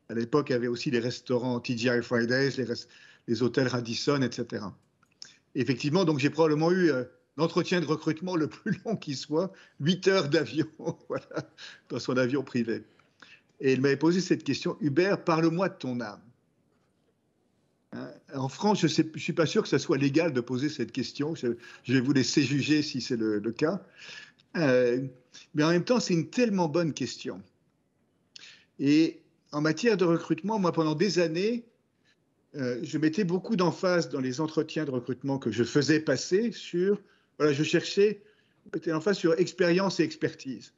à l'époque, avait aussi les restaurants TGI Fridays, les hôtels Radisson, etc. Effectivement, donc j'ai probablement eu l'entretien de recrutement le plus long qui soit, 8 heures d'avion, voilà, dans son avion privé. Et il m'avait posé cette question, Hubert, parle-moi de ton âme. Hein, en France, je ne suis pas sûr que ça soit légal de poser cette question. Je vais vous laisser juger si c'est le cas. Mais en même temps, c'est une tellement bonne question. Et en matière de recrutement, moi, pendant des années, je mettais beaucoup d'emphase dans les entretiens de recrutement que je faisais passer sur, voilà, je cherchais, mettais l'emphase sur expérience et expertise.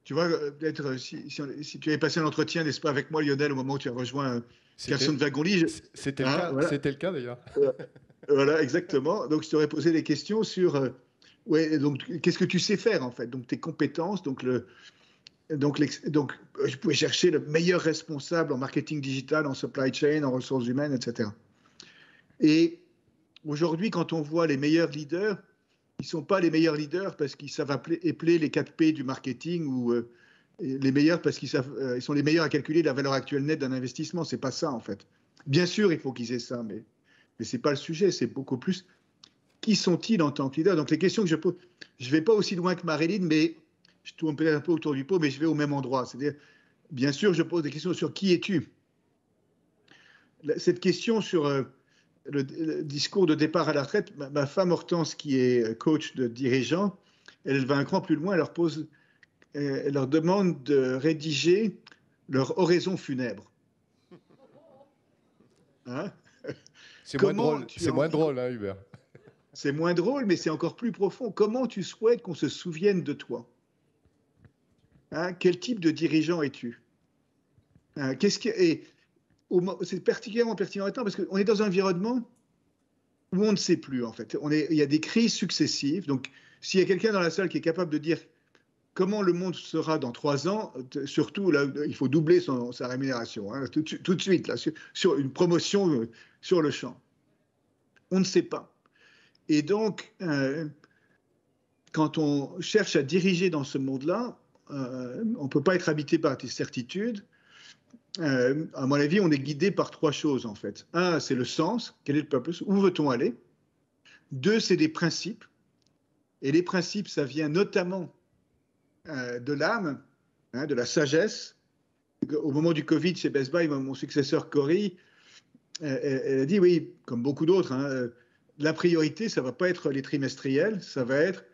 Tu vois, peut-être si tu avais passé un entretien, n'est-ce pas, avec moi, Lionel, au moment où tu as rejoint Carlson Wagonlit. C'était le Hein, cas, voilà. c'était le cas d'ailleurs. Voilà, exactement. Donc, je t'aurais posé des questions sur, ouais, donc, qu'est-ce que tu sais faire, en fait? Donc, tes compétences, donc, je pouvais chercher le meilleur responsable en marketing digital, en supply chain, en ressources humaines, etc. Et aujourd'hui, quand on voit les meilleurs leaders, ils ne sont pas les meilleurs leaders parce qu'ils savent épeler les 4 P du marketing ou les meilleurs parce qu'ils ils sont les meilleurs à calculer la valeur actuelle nette d'un investissement. Ce n'est pas ça, en fait. Bien sûr, il faut qu'ils aient ça, mais ce n'est pas le sujet. C'est beaucoup plus qui sont-ils en tant que leader. Donc, les questions que je pose, je ne vais pas aussi loin que Marilyn, mais je tourne peut-être un peu autour du pot, mais je vais au même endroit. C'est-à-dire, bien sûr, je pose des questions sur qui es-tu. Cette question sur le discours de départ à la retraite, ma femme Hortense, qui est coach de dirigeants, elle va un cran plus loin, elle leur demande de rédiger leur oraison funèbre. Hein? C'est moins Comment drôle, tu c'est as moins envie drôle, hein, Hubert. C'est moins drôle, mais c'est encore plus profond. Comment tu souhaites qu'on se souvienne de toi? Hein? Quel type de dirigeant es-tu? Hein? C'est particulièrement pertinent maintenant parce qu'on est dans un environnement où on ne sait plus, en fait. Il y a des crises successives. Donc, s'il y a quelqu'un dans la salle qui est capable de dire comment le monde sera dans 3 ans, surtout, là, il faut doubler sa rémunération, hein, tout de suite, là, sur une promotion sur le champ. On ne sait pas. Et donc, quand on cherche à diriger dans ce monde-là, on ne peut pas être habité par des certitudes. À mon avis, on est guidé par 3 choses, en fait. Un, c'est le sens. Quel est le purpose? Où veut-on aller? 2, c'est des principes. Et les principes, ça vient notamment de l'âme, hein, de la sagesse. Au moment du Covid, chez Best Buy, mon successeur Cory, elle a dit, oui, comme beaucoup d'autres, hein, la priorité, ça ne va pas être les trimestriels, ça va être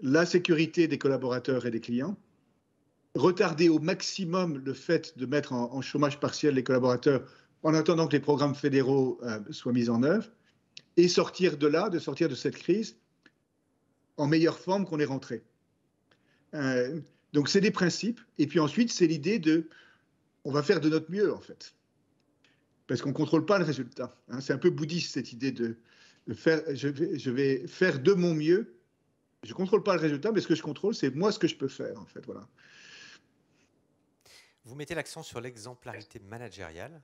la sécurité des collaborateurs et des clients, retarder au maximum le fait de mettre en chômage partiel les collaborateurs en attendant que les programmes fédéraux soient mis en œuvre, et sortir de cette crise en meilleure forme qu'on est rentré. Donc c'est des principes, et puis ensuite c'est l'idée on va faire de notre mieux en fait, parce qu'on ne contrôle pas le résultat. Hein. C'est un peu bouddhiste cette idée de faire, je vais faire de mon mieux. Je ne contrôle pas le résultat, mais ce que je contrôle, c'est moi ce que je peux faire en fait. Voilà. Vous mettez l'accent sur l'exemplarité managériale.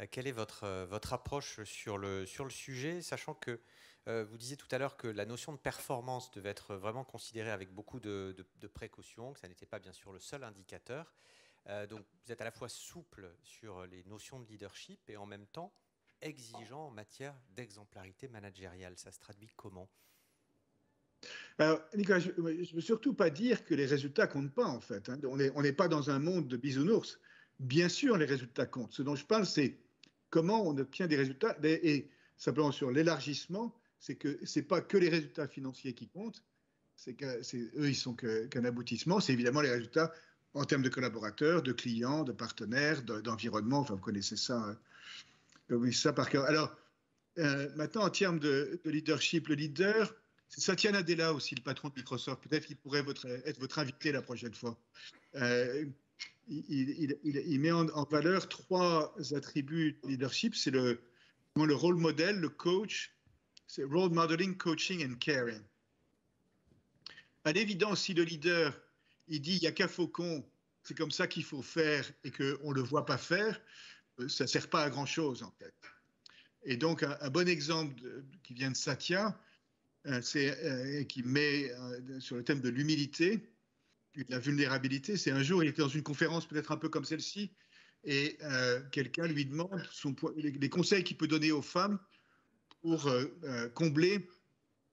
Quelle est votre approche sur le sujet, sachant que vous disiez tout à l'heure que la notion de performance devait être vraiment considérée avec beaucoup de précautions, que ça n'était pas bien sûr le seul indicateur. Donc vous êtes à la fois souple sur les notions de leadership et en même temps exigeant en matière d'exemplarité managériale. Ça se traduit comment? Alors, Nicolas, je ne veux surtout pas dire que les résultats ne comptent pas, en fait. Hein. On n'est pas dans un monde de bisounours. Bien sûr, les résultats comptent. Ce dont je parle, c'est comment on obtient des résultats. Et simplement sur l'élargissement, c'est que ce n'est pas que les résultats financiers qui comptent. Eux, ils sont qu'un aboutissement. C'est évidemment les résultats en termes de collaborateurs, de clients, de partenaires, d'environnement. Enfin, vous connaissez ça par cœur. Alors, maintenant, en termes de leadership, le leader, c'est Satya Nadella aussi, le patron de Microsoft. Peut-être qu'il pourrait être votre invité la prochaine fois. il met en valeur 3 attributs de leadership. C'est le rôle modèle, le coach, c'est role modeling, coaching and caring. À l'évidence, si le leader, il dit, il n'y a qu'à Faucon, c'est comme ça qu'il faut faire et qu'on ne le voit pas faire, ça ne sert pas à grand-chose, en fait. Et donc, un bon exemple qui vient de Satya, qui met sur le thème de l'humilité et de la vulnérabilité, c'est un jour, il était dans une conférence peut-être un peu comme celle-ci, et quelqu'un lui demande les conseils qu'il peut donner aux femmes pour combler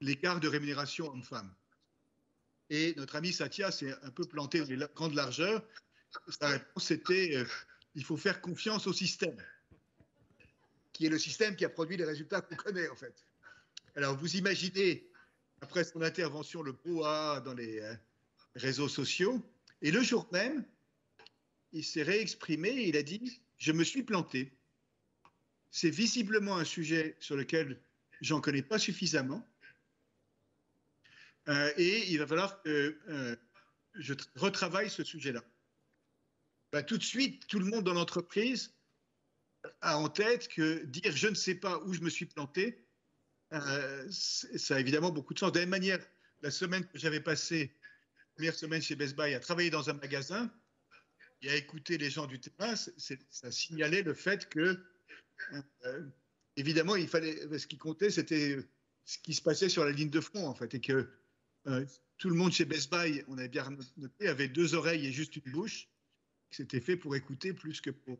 l'écart de rémunération homme-femme. Et notre ami Satya s'est un peu planté dans les grandes largeurs. Sa réponse, c'était il faut faire confiance au système, qui est le système qui a produit les résultats qu'on connaît, en fait. Alors, vous imaginez, après son intervention, le brouhaha dans les réseaux sociaux. Et le jour même, il s'est réexprimé et il a dit « Je me suis planté. C'est visiblement un sujet sur lequel j'en connais pas suffisamment. Et il va falloir que je retravaille ce sujet-là. » Ben, tout de suite, tout le monde dans l'entreprise a en tête que dire « je ne sais pas où je me suis planté », ça a évidemment beaucoup de sens. De la même manière, la semaine que j'avais passée, la première semaine chez Best Buy, à travailler dans un magasin et à écouter les gens du terrain, ça signalait le fait que, évidemment, ce qui comptait, c'était ce qui se passait sur la ligne de front, en fait, et que tout le monde chez Best Buy, on avait bien noté, avait 2 oreilles et juste une bouche. C'était fait pour écouter plus que pour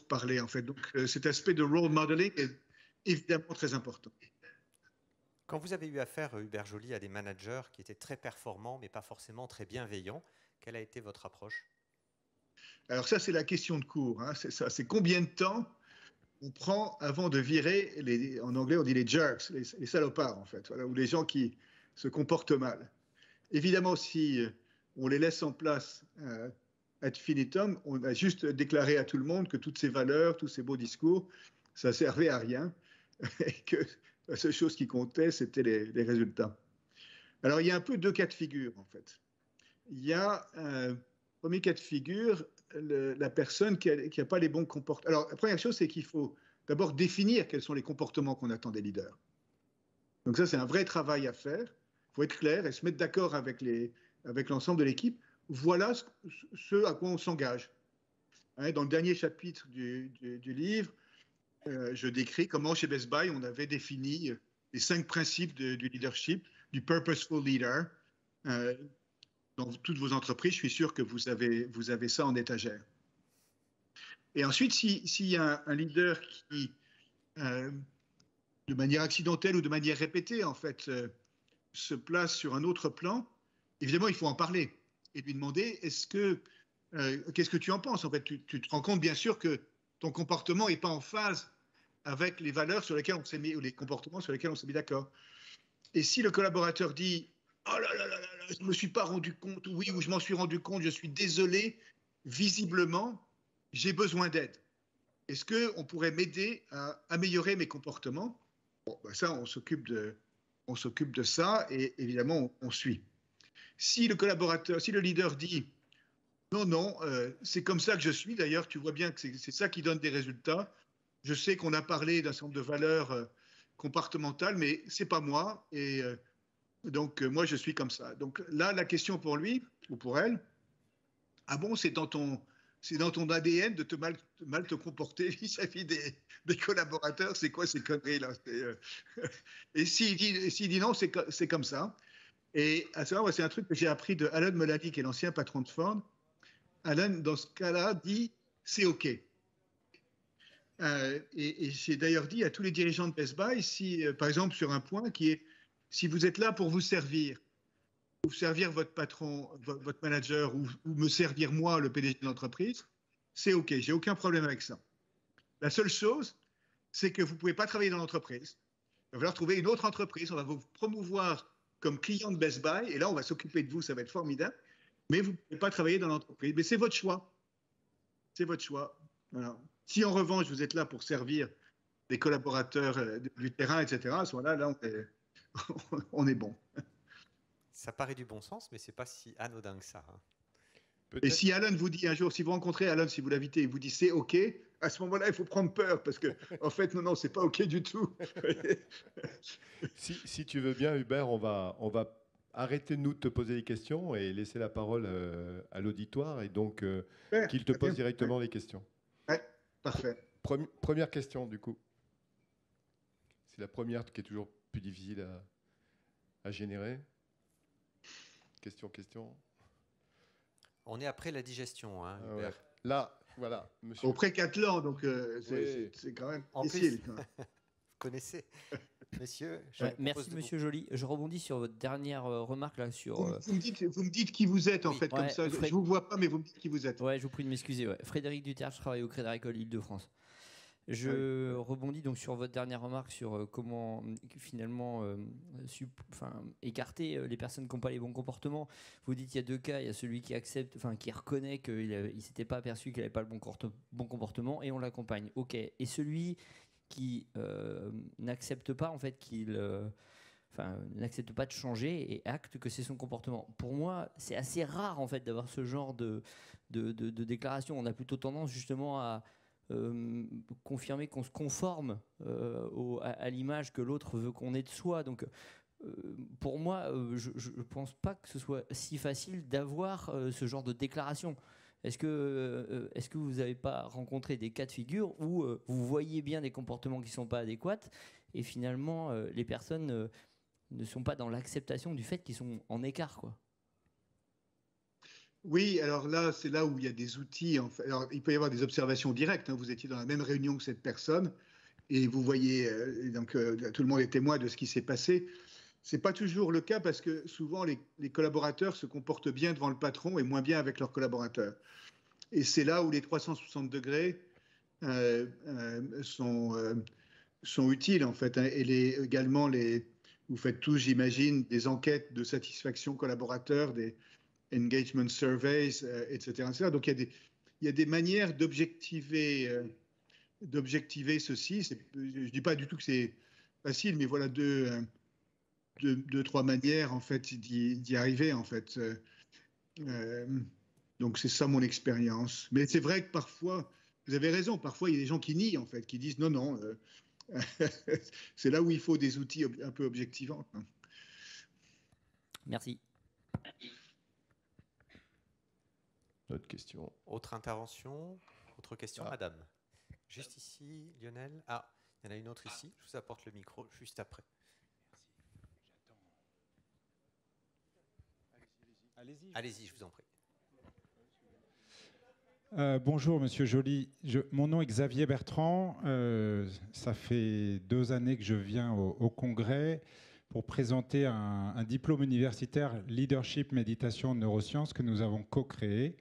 parler, en fait. Donc, cet aspect de role modeling est évidemment très important. Quand vous avez eu affaire, Hubert Joly, à des managers qui étaient très performants, mais pas forcément très bienveillants, quelle a été votre approche? Alors ça, c'est la question de cours. Hein. C'est combien de temps on prend avant de virer, en anglais, on dit les jerks, les salopards, en fait, voilà, ou les gens qui se comportent mal. Évidemment, si on les laisse en place ad infinitum, on a juste déclaré à tout le monde que toutes ces valeurs, tous ces beaux discours, ça servait à rien et que la seule chose qui comptait, c'était les résultats. Alors, il y a un peu 2 cas de figure, en fait. Il y a premier cas de figure, la personne qui n'a pas les bons comportements. Alors, la première chose, c'est qu'il faut d'abord définir quels sont les comportements qu'on attend des leaders. Donc ça, c'est un vrai travail à faire. Il faut être clair et se mettre d'accord avec l'ensemble de l'équipe. Voilà ce à quoi on s'engage. Hein, dans le dernier chapitre du livre, je décris comment chez Best Buy, on avait défini les 5 principes du leadership, du purposeful leader. Dans toutes vos entreprises, je suis sûr que vous avez ça en étagère. Et ensuite, s'il y a un leader qui, de manière accidentelle ou de manière répétée, en fait, se place sur un autre plan, évidemment, il faut en parler et lui demander qu'est-ce que tu en penses? En fait, tu te rends compte, bien sûr, que ton comportement n'est pas en phase avec les valeurs sur lesquelles on s'est mis, ou les comportements sur lesquels on s'est mis d'accord. Et si le collaborateur dit « Oh là là là là, je ne me suis pas rendu compte », oui, ou « je m'en suis rendu compte, je suis désolé, visiblement, j'ai besoin d'aide. Est-ce qu'on pourrait m'aider à améliorer mes comportements ?» Bon, ben ça, on s'occupe de ça et évidemment, on suit. Si le leader dit « Non, non, c'est comme ça que je suis, d'ailleurs, tu vois bien que c'est ça qui donne des résultats. Je sais qu'on a parlé d'un certain nombre de valeurs comportementales, mais ce n'est pas moi. Et donc, moi, je suis comme ça. » Donc là, la question pour lui ou pour elle, ah bon, c'est dans ton ADN de mal te comporter vis-à-vis des collaborateurs, c'est quoi ces conneries-là? Et s'il dit non, c'est comme ça. Et à savoir, c'est un truc que j'ai appris de Alan Mulally, qui est l'ancien patron de Ford. Alan, dans ce cas-là, dit c'est OK. Et j'ai d'ailleurs dit à tous les dirigeants de Best Buy, par exemple, sur un point qui est si vous êtes là pour vous servir votre patron, votre manager, ou me servir moi, le PDG de l'entreprise, c'est OK, j'ai aucun problème avec ça. La seule chose, c'est que vous ne pouvez pas travailler dans l'entreprise. Il va falloir trouver une autre entreprise, on va vous promouvoir comme client de Best Buy, et là, on va s'occuper de vous, ça va être formidable, mais vous ne pouvez pas travailler dans l'entreprise. Mais c'est votre choix. C'est votre choix. Voilà. Si en revanche, vous êtes là pour servir des collaborateurs du terrain, etc., à ce moment-là, on est bon. Ça paraît du bon sens, mais ce n'est pas si anodin que ça. Hein. Et si Alan vous dit un jour, si vous rencontrez Alan, si vous l'invitez, il vous dit c'est OK, à ce moment-là, il faut prendre peur parce que, en fait, non, c'est pas OK du tout. Si tu veux bien, Hubert, on va arrêter nous de te poser des questions et laisser la parole à l'auditoire et donc Ouais, qu'il te très pose bien. directement les questions. Ouais, parfait. Première question, du coup. C'est la première qui est toujours plus difficile à générer. Question. On est après la digestion, hein, Hubert. Ouais. Là, voilà, monsieur. Au pré-Catlan, donc Oui. c'est quand même En difficile. plus, vous connaissez, messieurs. Merci, monsieur Joly. Je rebondis sur votre dernière remarque là sur. Vous me dites qui vous êtes, en fait, comme ça. Je ne vous vois pas, mais vous me dites qui vous êtes. Ouais, je vous prie de m'excuser. Ouais. Frédéric Duterre, je travaille au Crédit Agricole Île-de-France. Je rebondis donc sur votre dernière remarque sur comment finalement écarter les personnes qui n'ont pas les bons comportements. Vous dites qu'il y a deux cas, il y a celui qui accepte, qui reconnaît qu'il ne s'était pas aperçu qu'il n'avait pas le bon comportement et on l'accompagne. Ok. Et celui qui n'accepte pas en fait n'accepte pas de changer et acte que c'est son comportement. Pour moi, c'est assez rare en fait d'avoir ce genre de déclaration. On a plutôt tendance justement à confirmer qu'on se conforme à l'image que l'autre veut qu'on ait de soi. Donc, pour moi, je ne pense pas que ce soit si facile d'avoir ce genre de déclaration. Est-ce que vous n'avez pas rencontré des cas de figure où vous voyez bien des comportements qui ne sont pas adéquats et finalement les personnes ne sont pas dans l'acceptation du fait qu'ils sont en écart, quoi? Oui, alors là, c'est là où il y a des outils. En fait. Alors, il peut y avoir des observations directes. Vous étiez dans la même réunion que cette personne et vous voyez, tout le monde est témoin de ce qui s'est passé. Ce n'est pas toujours le cas parce que souvent, les collaborateurs se comportent bien devant le patron et moins bien avec leurs collaborateurs. Et c'est là où les 360 degrés sont utiles, en fait. Et également, vous faites tous, j'imagine, des enquêtes de satisfaction collaborateur, des engagement surveys, etc. Donc, il y a des manières d'objectiver ceci. Je ne dis pas du tout que c'est facile, mais voilà deux, trois manières en fait d'y arriver en fait. Donc c'est ça mon expérience. Mais c'est vrai que parfois, vous avez raison, parfois il y a des gens qui nient en fait, qui disent non. C'est là où il faut des outils un peu objectivants. Merci. Autre question. Autre intervention, autre question, madame. Juste ici, Lionel. Ah, il y en a une autre ici. Je vous apporte le micro juste après. Allez-y, je vous en prie. Bonjour, monsieur Joly. Mon nom est Xavier Bertrand. Ça fait 2 années que je viens au Congrès pour présenter un diplôme universitaire Leadership, Méditation, Neurosciences que nous avons co-créé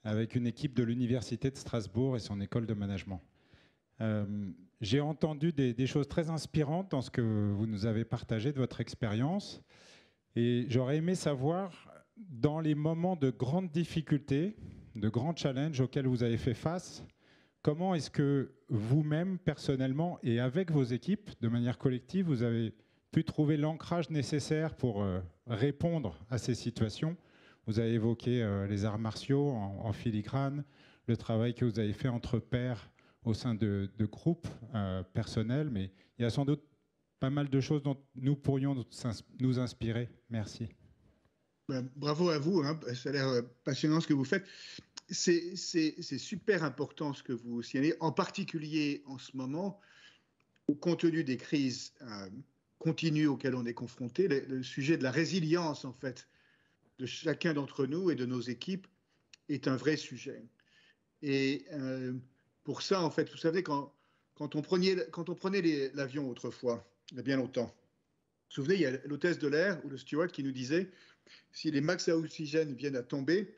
avec une équipe de l'Université de Strasbourg et son école de management. J'ai entendu des choses très inspirantes dans ce que vous nous avez partagé de votre expérience et j'aurais aimé savoir, dans les moments de grandes difficultés, de grands challenges auxquels vous avez fait face, comment est-ce que vous-même, personnellement, et avec vos équipes, de manière collective, vous avez pu trouver l'ancrage nécessaire pour répondre à ces situations? Vous avez évoqué les arts martiaux en filigrane, le travail que vous avez fait entre pairs au sein de groupes personnels, mais il y a sans doute pas mal de choses dont nous pourrions nous inspirer. Merci. Bravo à vous, hein. Ça a l'air passionnant ce que vous faites. C'est super important ce que vous signalez, en particulier en ce moment, compte tenu des crises continues auxquelles on est confronté, le sujet de la résilience en fait de chacun d'entre nous et de nos équipes est un vrai sujet. Et pour ça, en fait, vous savez, quand on prenait l'avion autrefois, il y a bien longtemps, vous vous souvenez, il y a l'hôtesse de l'air ou le steward qui nous disait si les max à oxygène viennent à tomber,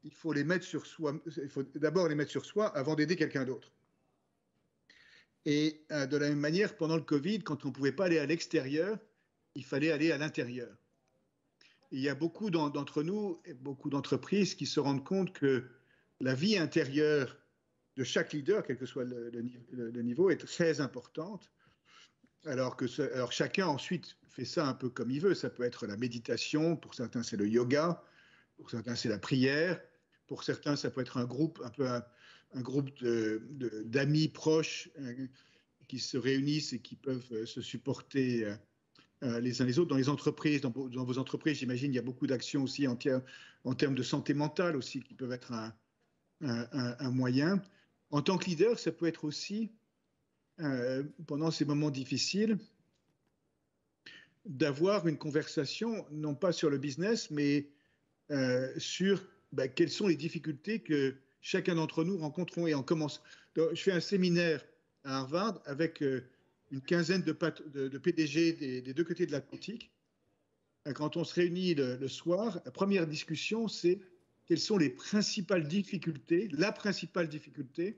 il faut les mettre sur soi. Il faut d'abord les mettre sur soi avant d'aider quelqu'un d'autre. Et de la même manière, pendant le Covid, quand on ne pouvait pas aller à l'extérieur, il fallait aller à l'intérieur. Il y a beaucoup d'entre nous, et beaucoup d'entreprises qui se rendent compte que la vie intérieure de chaque leader, quel que soit le niveau, est très importante. Alors chacun ensuite fait ça un peu comme il veut. Ça peut être la méditation, pour certains c'est le yoga, pour certains c'est la prière, pour certains, ça peut être un groupe, un peu un groupe d'amis proches qui se réunissent et qui peuvent se supporter les uns les autres. Dans les entreprises, dans vos entreprises, j'imagine, il y a beaucoup d'actions aussi en termes de santé mentale aussi qui peuvent être un moyen. En tant que leader, ça peut être aussi, pendant ces moments difficiles, d'avoir une conversation, non pas sur le business, mais sur quelles sont les difficultés que chacun d'entre nous rencontrons. Et on commence. Donc, je fais un séminaire à Harvard avec une quinzaine de PDG des deux côtés de l'Atlantique. Quand on se réunit le soir, la première discussion, c'est quelles sont les principales difficultés, la principale difficulté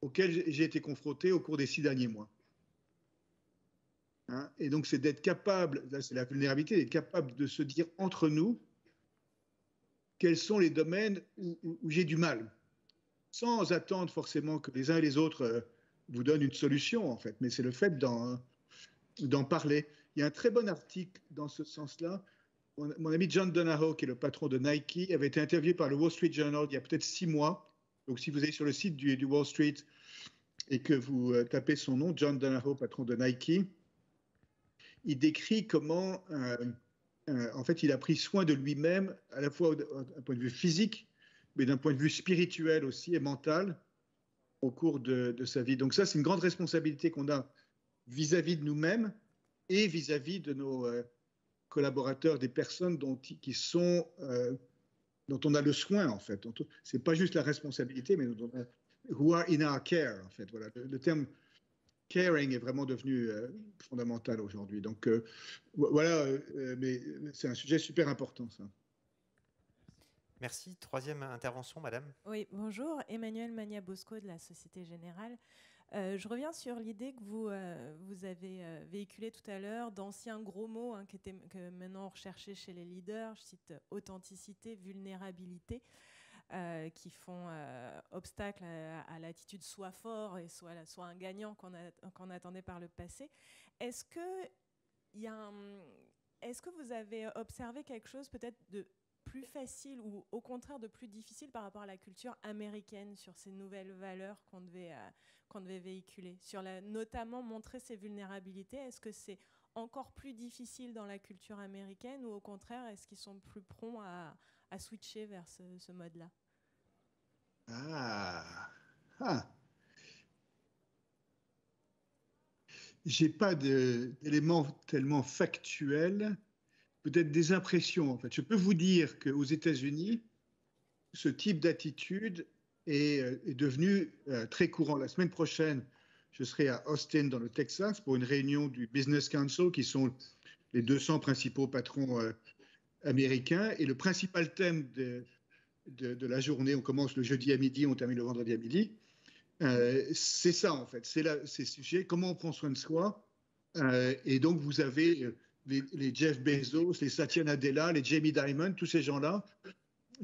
auxquelles j'ai été confronté au cours des 6 derniers mois. Hein, et donc, c'est d'être capable, là c'est la vulnérabilité, d'être capable de se dire entre nous quels sont les domaines où j'ai du mal, sans attendre forcément que les uns et les autres vous donnent une solution, en fait, mais c'est le fait d'en parler. Il y a un très bon article dans ce sens-là. Mon ami John Donahoe, qui est le patron de Nike, avait été interviewé par le Wall Street Journal il y a peut-être 6 mois. Donc, si vous allez sur le site du Wall Street et que vous tapez son nom, John Donahoe, patron de Nike, il décrit comment, en fait, il a pris soin de lui-même, à la fois d'un point de vue physique, mais d'un point de vue spirituel aussi et mental, au cours de sa vie. Donc ça, c'est une grande responsabilité qu'on a vis-à-vis de nous-mêmes et vis-à-vis de nos collaborateurs, des personnes dont on a le soin, en fait. Ce n'est pas juste la responsabilité, mais who are in our care, en fait. Voilà. Le terme caring est vraiment devenu fondamental aujourd'hui. Donc voilà, mais c'est un sujet super important, ça. Merci. Troisième intervention, madame. Oui, bonjour. Emmanuel Magna-Bosco de la Société Générale. Je reviens sur l'idée que vous avez véhiculée tout à l'heure d'anciens gros mots que maintenant recherchés chez les leaders. Je cite authenticité, vulnérabilité, qui font obstacle à l'attitude soit fort et soit un gagnant qu'on attendait par le passé. Est-ce que vous avez observé quelque chose peut-être de plus facile ou au contraire de plus difficile par rapport à la culture américaine sur ces nouvelles valeurs qu'on devait véhiculer, notamment montrer ces vulnérabilités? Est-ce que c'est encore plus difficile dans la culture américaine ou au contraire, est-ce qu'ils sont plus prompts à switcher vers ce mode-là? J'ai pas d'éléments tellement factuels, peut-être des impressions, en fait. Je peux vous dire qu'aux États-Unis, ce type d'attitude est devenu très courant. La semaine prochaine, je serai à Austin, dans le Texas, pour une réunion du Business Council, qui sont les 200 principaux patrons américains. Et le principal thème de la journée, on commence le jeudi à midi, on termine le vendredi à midi, c'est ça, en fait. C'est ce sujet, comment on prend soin de soi. Et donc, vous avez les Jeff Bezos, les Satya Nadella, les Jamie Dimon, tous ces gens-là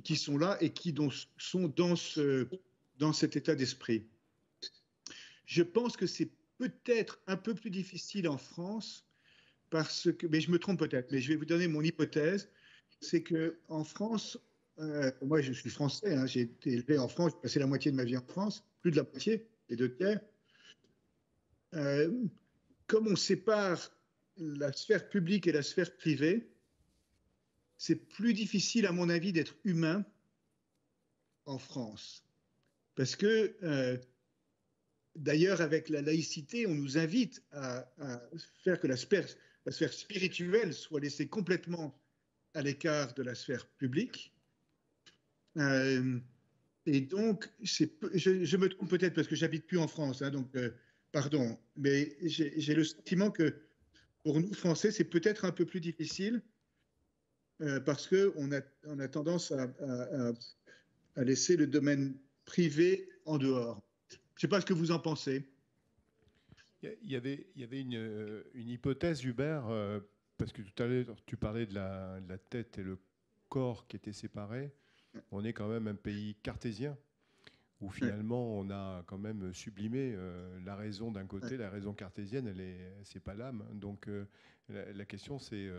qui sont là et qui sont dans cet état d'esprit. Je pense que c'est peut-être un peu plus difficile en France, mais je me trompe peut-être, mais je vais vous donner mon hypothèse, c'est qu'en France, moi je suis français, hein, j'ai été élevé en France, j'ai passé la moitié de ma vie en France, plus de la moitié, les 2/3. Comme on sépare la sphère publique et la sphère privée, c'est plus difficile, à mon avis, d'être humain en France. Parce que, d'ailleurs, avec la laïcité, on nous invite à faire que la sphère spirituelle soit laissée complètement à l'écart de la sphère publique. Et donc, je me trompe peut-être parce que j'habite plus en France, hein, donc pardon, mais j'ai le sentiment que pour nous, Français, c'est peut-être un peu plus difficile parce qu'on a tendance à laisser le domaine privé en dehors. Je ne sais pas ce que vous en pensez. Il y avait une hypothèse, Hubert, parce que tout à l'heure, tu parlais de la tête et le corps qui étaient séparés. On est quand même un pays cartésien, où finalement on a quand même sublimé la raison d'un côté, la raison cartésienne, c'est pas l'âme. Donc la question c'est,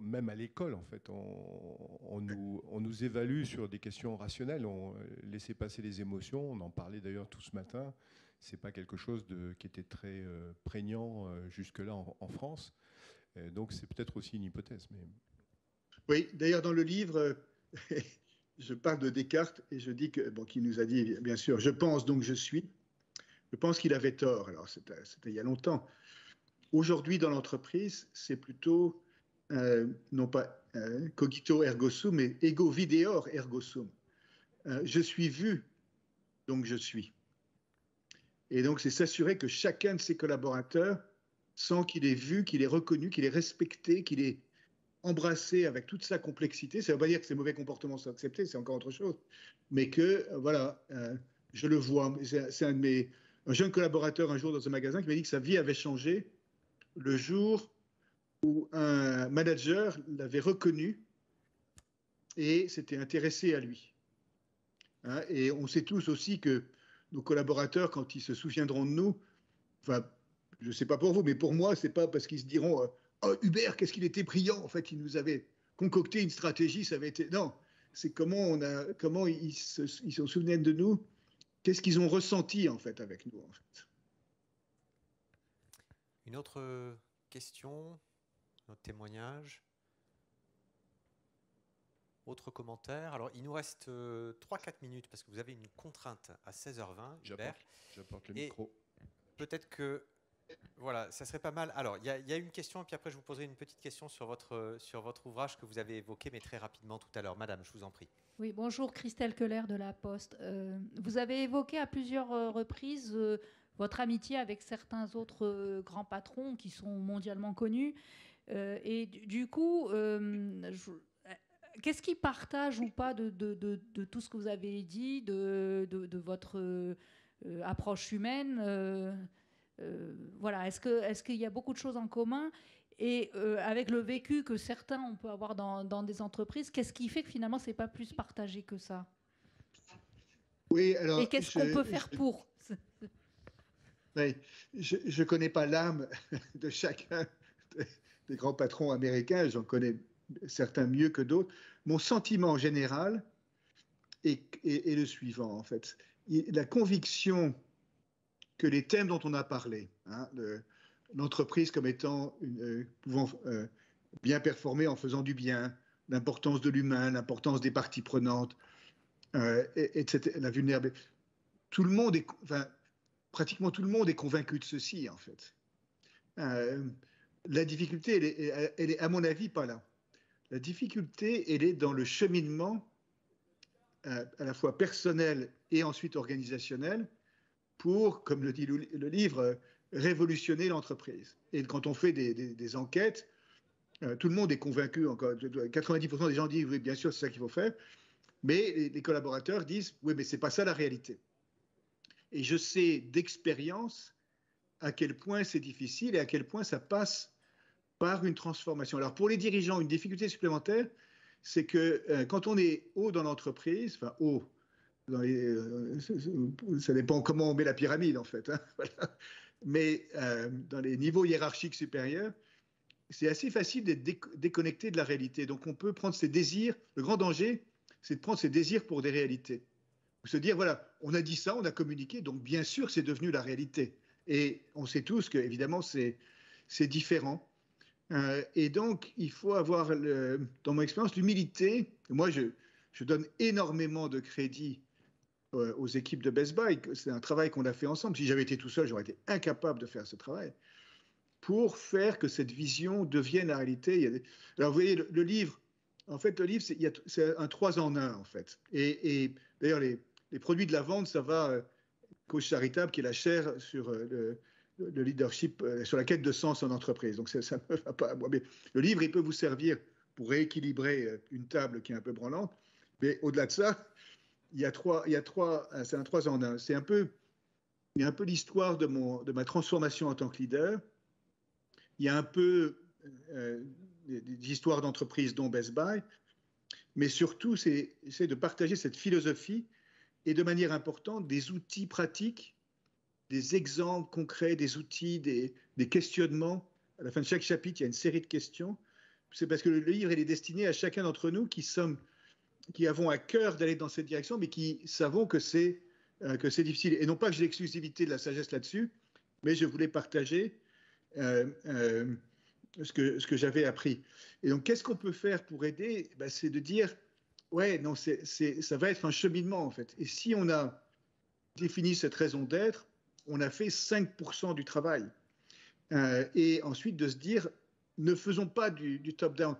même à l'école, en fait, on nous évalue sur des questions rationnelles. On laissait passer les émotions. On en parlait d'ailleurs tout ce matin. C'est pas quelque chose qui était très prégnant jusque-là en France. Donc c'est peut-être aussi une hypothèse. Mais... Oui, d'ailleurs dans le livre, je parle de Descartes et je dis que, bon, qu'il nous a dit, bien sûr, je pense donc je suis. Je pense qu'il avait tort. Alors c'était il y a longtemps. Aujourd'hui dans l'entreprise, c'est plutôt non pas cogito ergo sum, mais ego videor ergo sum. Je suis vu, donc je suis. Et donc c'est s'assurer que chacun de ses collaborateurs sent qu'il est vu, qu'il est reconnu, qu'il est respecté, qu'il est embrassé avec toute sa complexité. Ça ne veut pas dire que ses mauvais comportements sont acceptés, c'est encore autre chose. Mais que, voilà, je le vois. C'est un jeune collaborateur un jour dans un magasin qui m'a dit que sa vie avait changé le jour où un manager l'avait reconnu et s'était intéressé à lui. Hein, et on sait tous aussi que nos collaborateurs, quand ils se souviendront de nous, enfin, je ne sais pas pour vous, mais pour moi, ce n'est pas parce qu'ils se diront oh, Hubert, qu'est-ce qu'il était brillant, en fait, il nous avait concocté une stratégie, ça avait été... Non, c'est comment ils se souviennent de nous, qu'est-ce qu'ils ont ressenti, en fait, avec nous, en fait. Une autre question, un autre témoignage, autre commentaire. Alors, il nous reste 3-4 minutes parce que vous avez une contrainte à 16h20, Hubert. J'apporte le micro. Peut-être que, voilà, ça serait pas mal. Alors, il y a une question, et puis après, je vous poserai une petite question sur votre ouvrage que vous avez évoqué, mais très rapidement tout à l'heure. Madame, je vous en prie. Oui, bonjour, Christelle Keller de La Poste. Vous avez évoqué à plusieurs reprises votre amitié avec certains autres grands patrons qui sont mondialement connus. Et du coup, qu'est-ce qu'ils partagent ou pas de tout ce que vous avez dit, de votre approche humaine voilà, est-ce qu'il y a beaucoup de choses en commun? Et avec le vécu que certains on peut avoir dans des entreprises, qu'est-ce qui fait que finalement c'est pas plus partagé que ça? Oui, alors, et qu'est-ce qu'on peut faire pour? Oui, je ne connais pas l'âme de chacun des grands patrons américains, j'en connais certains mieux que d'autres. Mon sentiment général est le suivant, en fait. La conviction que les thèmes dont on a parlé, hein, l'entreprise comme étant pouvant bien performer en faisant du bien, l'importance de l'humain, l'importance des parties prenantes, etc., la vulnérabilité, tout le monde est, enfin, pratiquement tout le monde est convaincu de ceci, en fait. La difficulté, elle est, à mon avis, pas là. La difficulté, elle est dans le cheminement, à la fois personnel et ensuite organisationnel, pour, comme le dit le livre, révolutionner l'entreprise. Et quand on fait des enquêtes, tout le monde est convaincu, encore 90% des gens disent oui, bien sûr, c'est ça qu'il faut faire, mais les collaborateurs disent oui, mais c'est pas ça la réalité. Et je sais d'expérience à quel point c'est difficile et à quel point ça passe par une transformation. Alors pour les dirigeants, une difficulté supplémentaire, c'est que quand on est haut dans l'entreprise, enfin haut, ça dépend comment on met la pyramide en fait, hein, voilà. Mais dans les niveaux hiérarchiques supérieurs, c'est assez facile d'être déconnecté de la réalité. Donc on peut prendre ses désirs, le grand danger, c'est de prendre ses désirs pour des réalités. Se dire, voilà, on a dit ça, on a communiqué, donc bien sûr c'est devenu la réalité. Et on sait tous que, évidemment, c'est différent. Et donc, il faut avoir, dans mon expérience, l'humilité. Moi, je donne énormément de crédit aux équipes de Best Buy. C'est un travail qu'on a fait ensemble. Si j'avais été tout seul, j'aurais été incapable de faire ce travail pour faire que cette vision devienne la réalité. Alors, vous voyez, le livre, en fait, le livre, c'est un 3 en 1, en fait. Et d'ailleurs, les produits de la vente, ça va Cause charitable, qui est la chaire sur le leadership, sur la quête de sens en entreprise. Donc, ça ne va pas à moi. Mais le livre, il peut vous servir pour rééquilibrer une table qui est un peu branlante. Mais au-delà de ça, c'est un 3 en 1. Il y a un peu l'histoire de ma transformation en tant que leader. Il y a un peu d'histoire d'entreprise, dont Best Buy. Mais surtout, c'est de partager cette philosophie et de manière importante des outils pratiques, des exemples concrets, des outils, des questionnements. À la fin de chaque chapitre, il y a une série de questions c'est parce que le livre il est destiné à chacun d'entre nous qui avons à cœur d'aller dans cette direction, mais qui savons que c'est difficile. Et non pas que j'ai l'exclusivité de la sagesse là-dessus, mais je voulais partager ce que j'avais appris. Et donc, qu'est-ce qu'on peut faire pour aider? Ben, c'est de dire, ouais, non, ça va être un cheminement, en fait. Et si on a défini cette raison d'être, on a fait 5% du travail. Et ensuite, de se dire, ne faisons pas du top-down.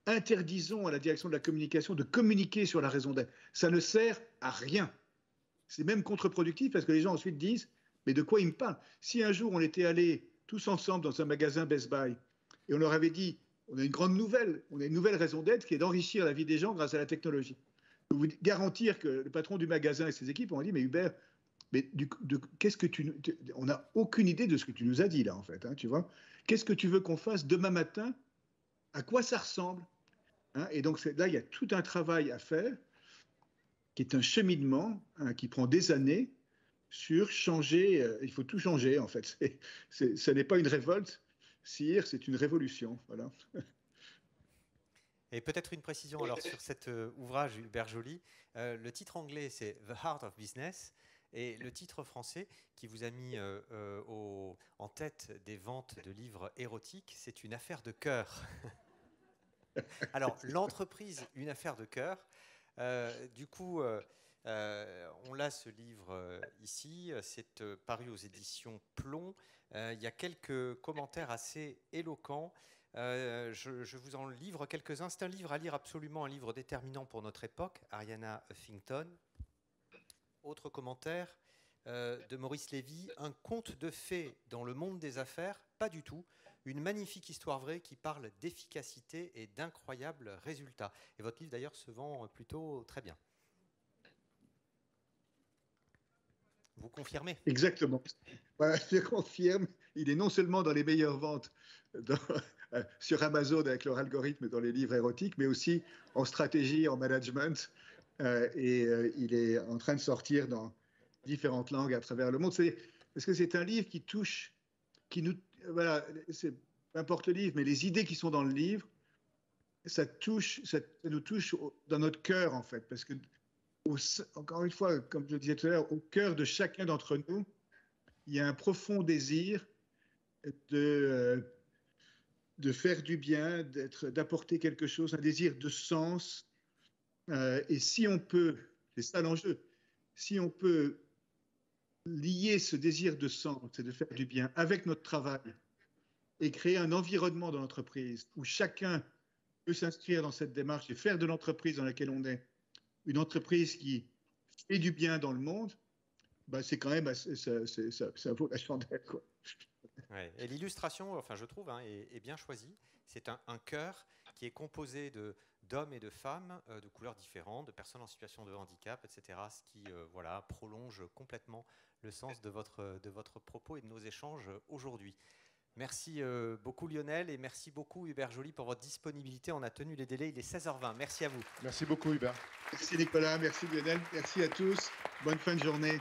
Interdisons à la direction de la communication de communiquer sur la raison d'être. Ça ne sert à rien. C'est même contre-productif parce que les gens ensuite disent, mais de quoi ils me parlent? Si un jour on était allés tous ensemble dans un magasin Best Buy et on leur avait dit, on a une grande nouvelle, on a une nouvelle raison d'être qui est d'enrichir la vie des gens grâce à la technologie. Je peux vous garantir que le patron du magasin et ses équipes ont dit, mais Hubert, mais qu'est-ce que on n'a aucune idée de ce que tu nous as dit là en fait, hein, tu vois. Qu'est-ce que tu veux qu'on fasse demain matin? À quoi ça ressemble? Hein, et donc là, il y a tout un travail à faire qui est un cheminement qui prend des années sur changer. Il faut tout changer en fait. Ce n'est pas une révolte, sire, c'est une révolution. Voilà. Et peut-être une précision alors sur cet ouvrage Hubert Joly. Le titre anglais c'est The Heart of Business. Et le titre français qui vous a mis en tête des ventes de livres érotiques, c'est Une affaire de cœur. Alors, l'entreprise Une affaire de cœur, du coup, on l'a ce livre ici, c'est paru aux éditions Plomb. Il y a quelques commentaires assez éloquents. Je vous en livre quelques-uns. C'est un livre à lire absolument, un livre déterminant pour notre époque, Arianna Huffington. Autre commentaire de Maurice Lévy, un conte de fées dans le monde des affaires, pas du tout. Une magnifique histoire vraie qui parle d'efficacité et d'incroyables résultats. Et votre livre d'ailleurs se vend plutôt très bien. Vous confirmez? Exactement. Voilà, je confirme. Il est non seulement dans les meilleures ventes sur Amazon avec leur algorithme dans les livres érotiques, mais aussi en stratégie, en management. Il est en train de sortir dans différentes langues à travers le monde. Parce que c'est un livre qui touche, voilà, peu importe le livre, mais les idées qui sont dans le livre, ça nous touche dans notre cœur en fait, parce que encore une fois, comme je le disais tout à l'heure, au cœur de chacun d'entre nous, il y a un profond désir de faire du bien, d'apporter quelque chose, un désir de sens. Et si on peut, c'est ça l'enjeu, si on peut lier ce désir de sens et de faire du bien avec notre travail et créer un environnement dans l'entreprise où chacun peut s'inscrire dans cette démarche et faire de l'entreprise dans laquelle on est une entreprise qui fait du bien dans le monde, bah c'est quand même, ça vaut la chandelle, quoi. Ouais. Et l'illustration, enfin je trouve, est bien choisie. C'est un cœur qui est composé d'hommes et de femmes de couleurs différentes, de personnes en situation de handicap, etc. Ce qui voilà, prolonge complètement le sens de votre propos et de nos échanges aujourd'hui. Merci beaucoup Lionel et merci beaucoup Hubert Joly pour votre disponibilité. On a tenu les délais, il est 16h20. Merci à vous. Merci beaucoup Hubert. Merci Nicolas, merci Lionel, merci à tous. Bonne fin de journée.